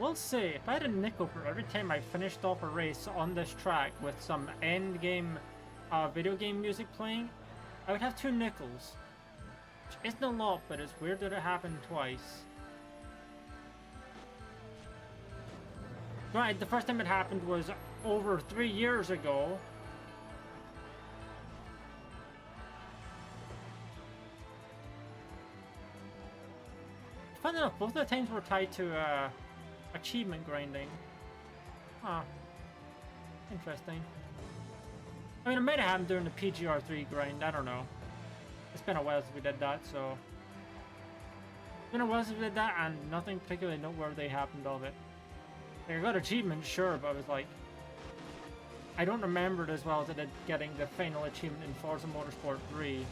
will say, if I had a nickel for every time I finished off a race on this track with some end game video game music playing, I would have 2 nickels. Which isn't a lot, but it's weird that it happened twice. Right, the first time it happened was over 3 years ago. Funny enough, both of the times were tied to achievement grinding. Huh. Interesting. I mean, it might have happened during the PGR3 grind, I don't know. It's been a while since we did that, so... It's been a while since we did that, and nothing particularly noteworthy happened of it. Like, I got achievements, sure, but I was like... I don't remember it as well as I did getting the final achievement in Forza Motorsport 3.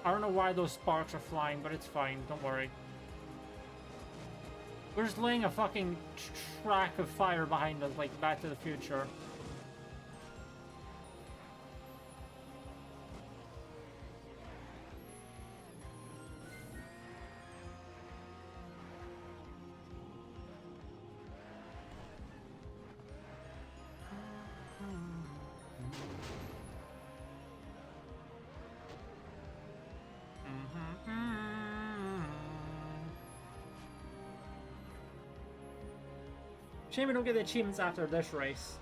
I don't know why those sparks are flying, but it's fine, don't worry. We're just laying a fucking track of fire behind us, like Back to the Future. Shame we don't get the achievements after this race.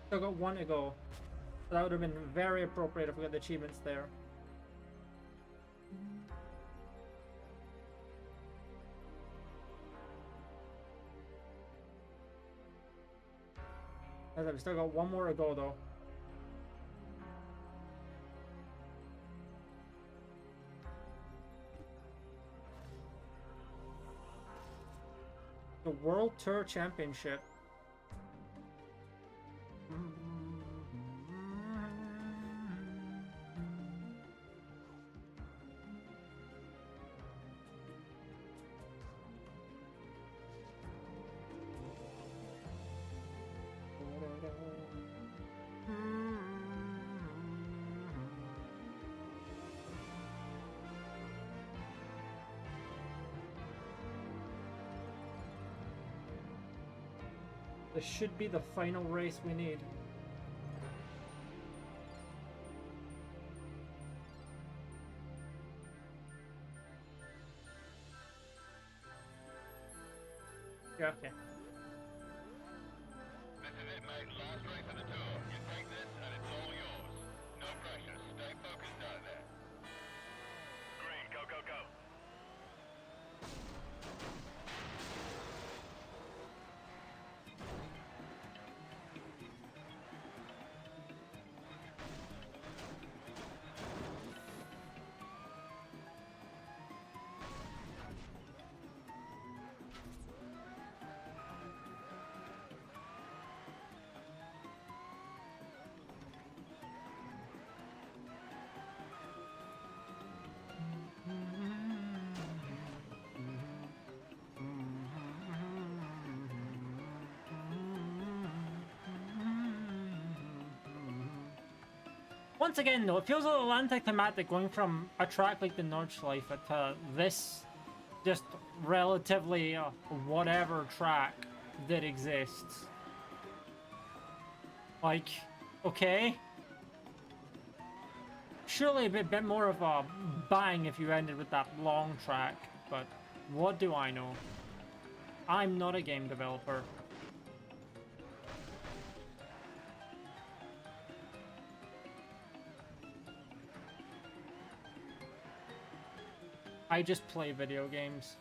Still got 1 to go. That would have been very appropriate if we got the achievements there. As I've still got 1 more to go though. The World Tour Championship. This should be the final race we need. Yeah, okay. This is it, mate. Last race of the tour. You take this and it's all yours. No pressure. Stay focused out there. Green, go, go, go. Once again though, it feels a little anticlimactic going from a track like the Nordschleife to this just relatively whatever track that exists. Like, okay. Surely a bit more of a bang if you ended with that long track, but what do I know? I'm not a game developer. I just play video games.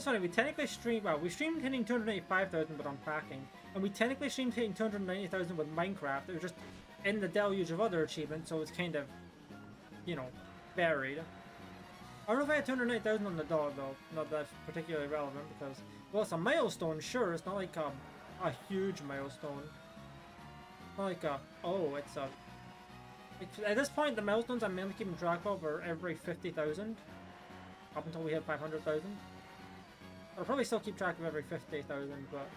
was funny. We technically streamed, well, we streamed hitting 285,000 with unpacking, and we technically streamed hitting 290,000 with Minecraft. It was just in the deluge of other achievements, so it's kind of, you know, varied. I don't know if I had 290,000 on the dog though. Not that's particularly relevant because, well, it's a milestone, sure. It's not like a huge milestone. Not like a, oh, it's a. At this point, the milestones I'm mainly keeping track of are every 50,000. Up until we hit 500,000. I'll probably still keep track of every 50,000, but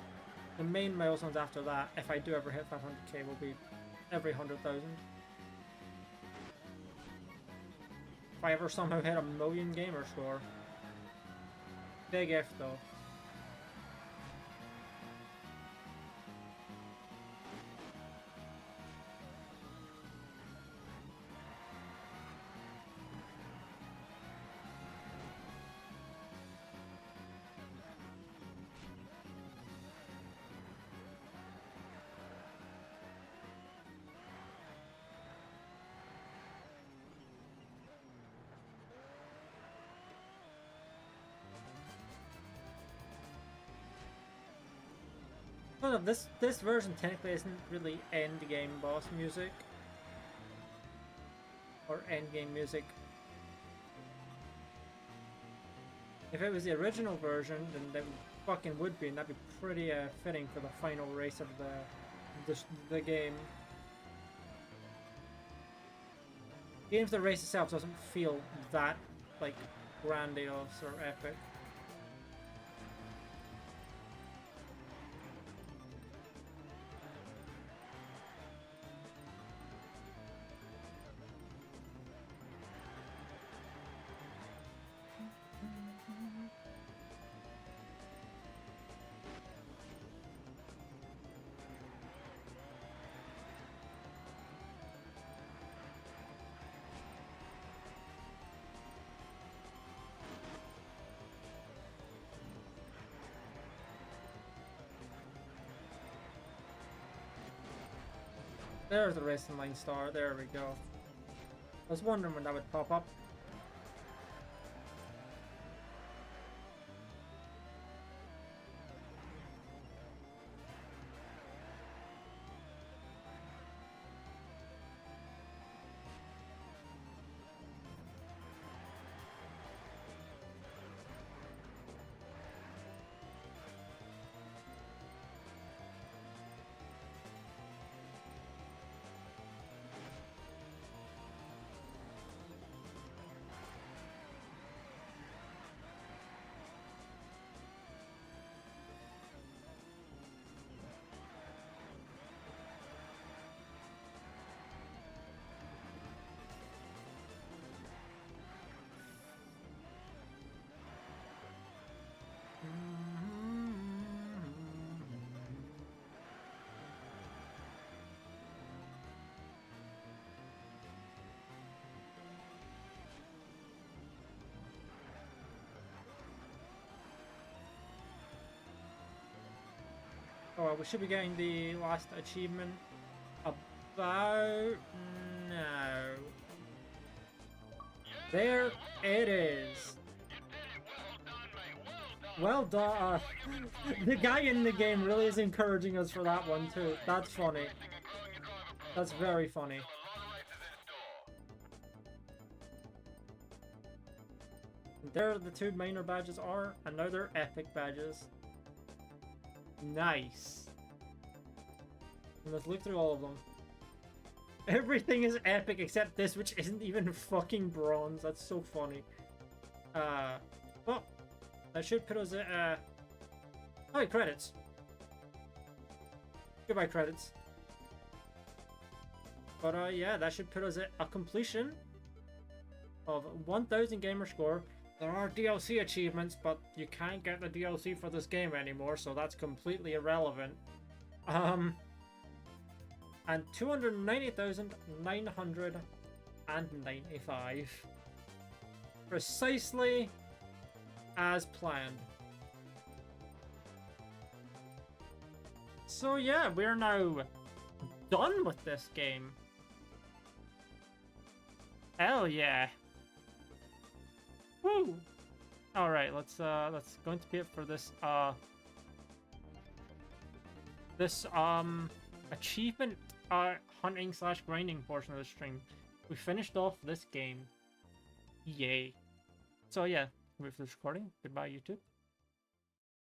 the main milestones after that, if I do ever hit 500k, will be every 100,000. If I ever somehow hit 1,000,000 gamer score. Big if though. Well, this version technically isn't really end game boss music or end game music. If it was the original version, then it fucking would be, and that'd be pretty fitting for the final race of the game. Games the race itself doesn't feel that like grandiose or epic. There's the racing line star, there we go. I was wondering when that would pop up. Oh, we should be getting the last achievement about now. There it is. Well done. The guy in the game really is encouraging us for that one too. That's funny. That's very funny. There the two minor badges are, and now they're epic badges. Nice. And let's look through all of them. Everything is epic except this, which isn't even fucking bronze. That's so funny. Well, that should put us at, oh, wait, credits. Goodbye, credits. But, yeah, that should put us at a completion of 1,000 gamer score. There are DLC achievements, but you can't get the DLC for this game anymore, so that's completely irrelevant. And 290,995. Precisely as planned. So yeah, we're now done with this game. Hell yeah. Woo! All right, let's going to be it for this achievement hunting slash grinding portion of the stream. We finished off this game. Yay. So yeah, with this recording, goodbye YouTube.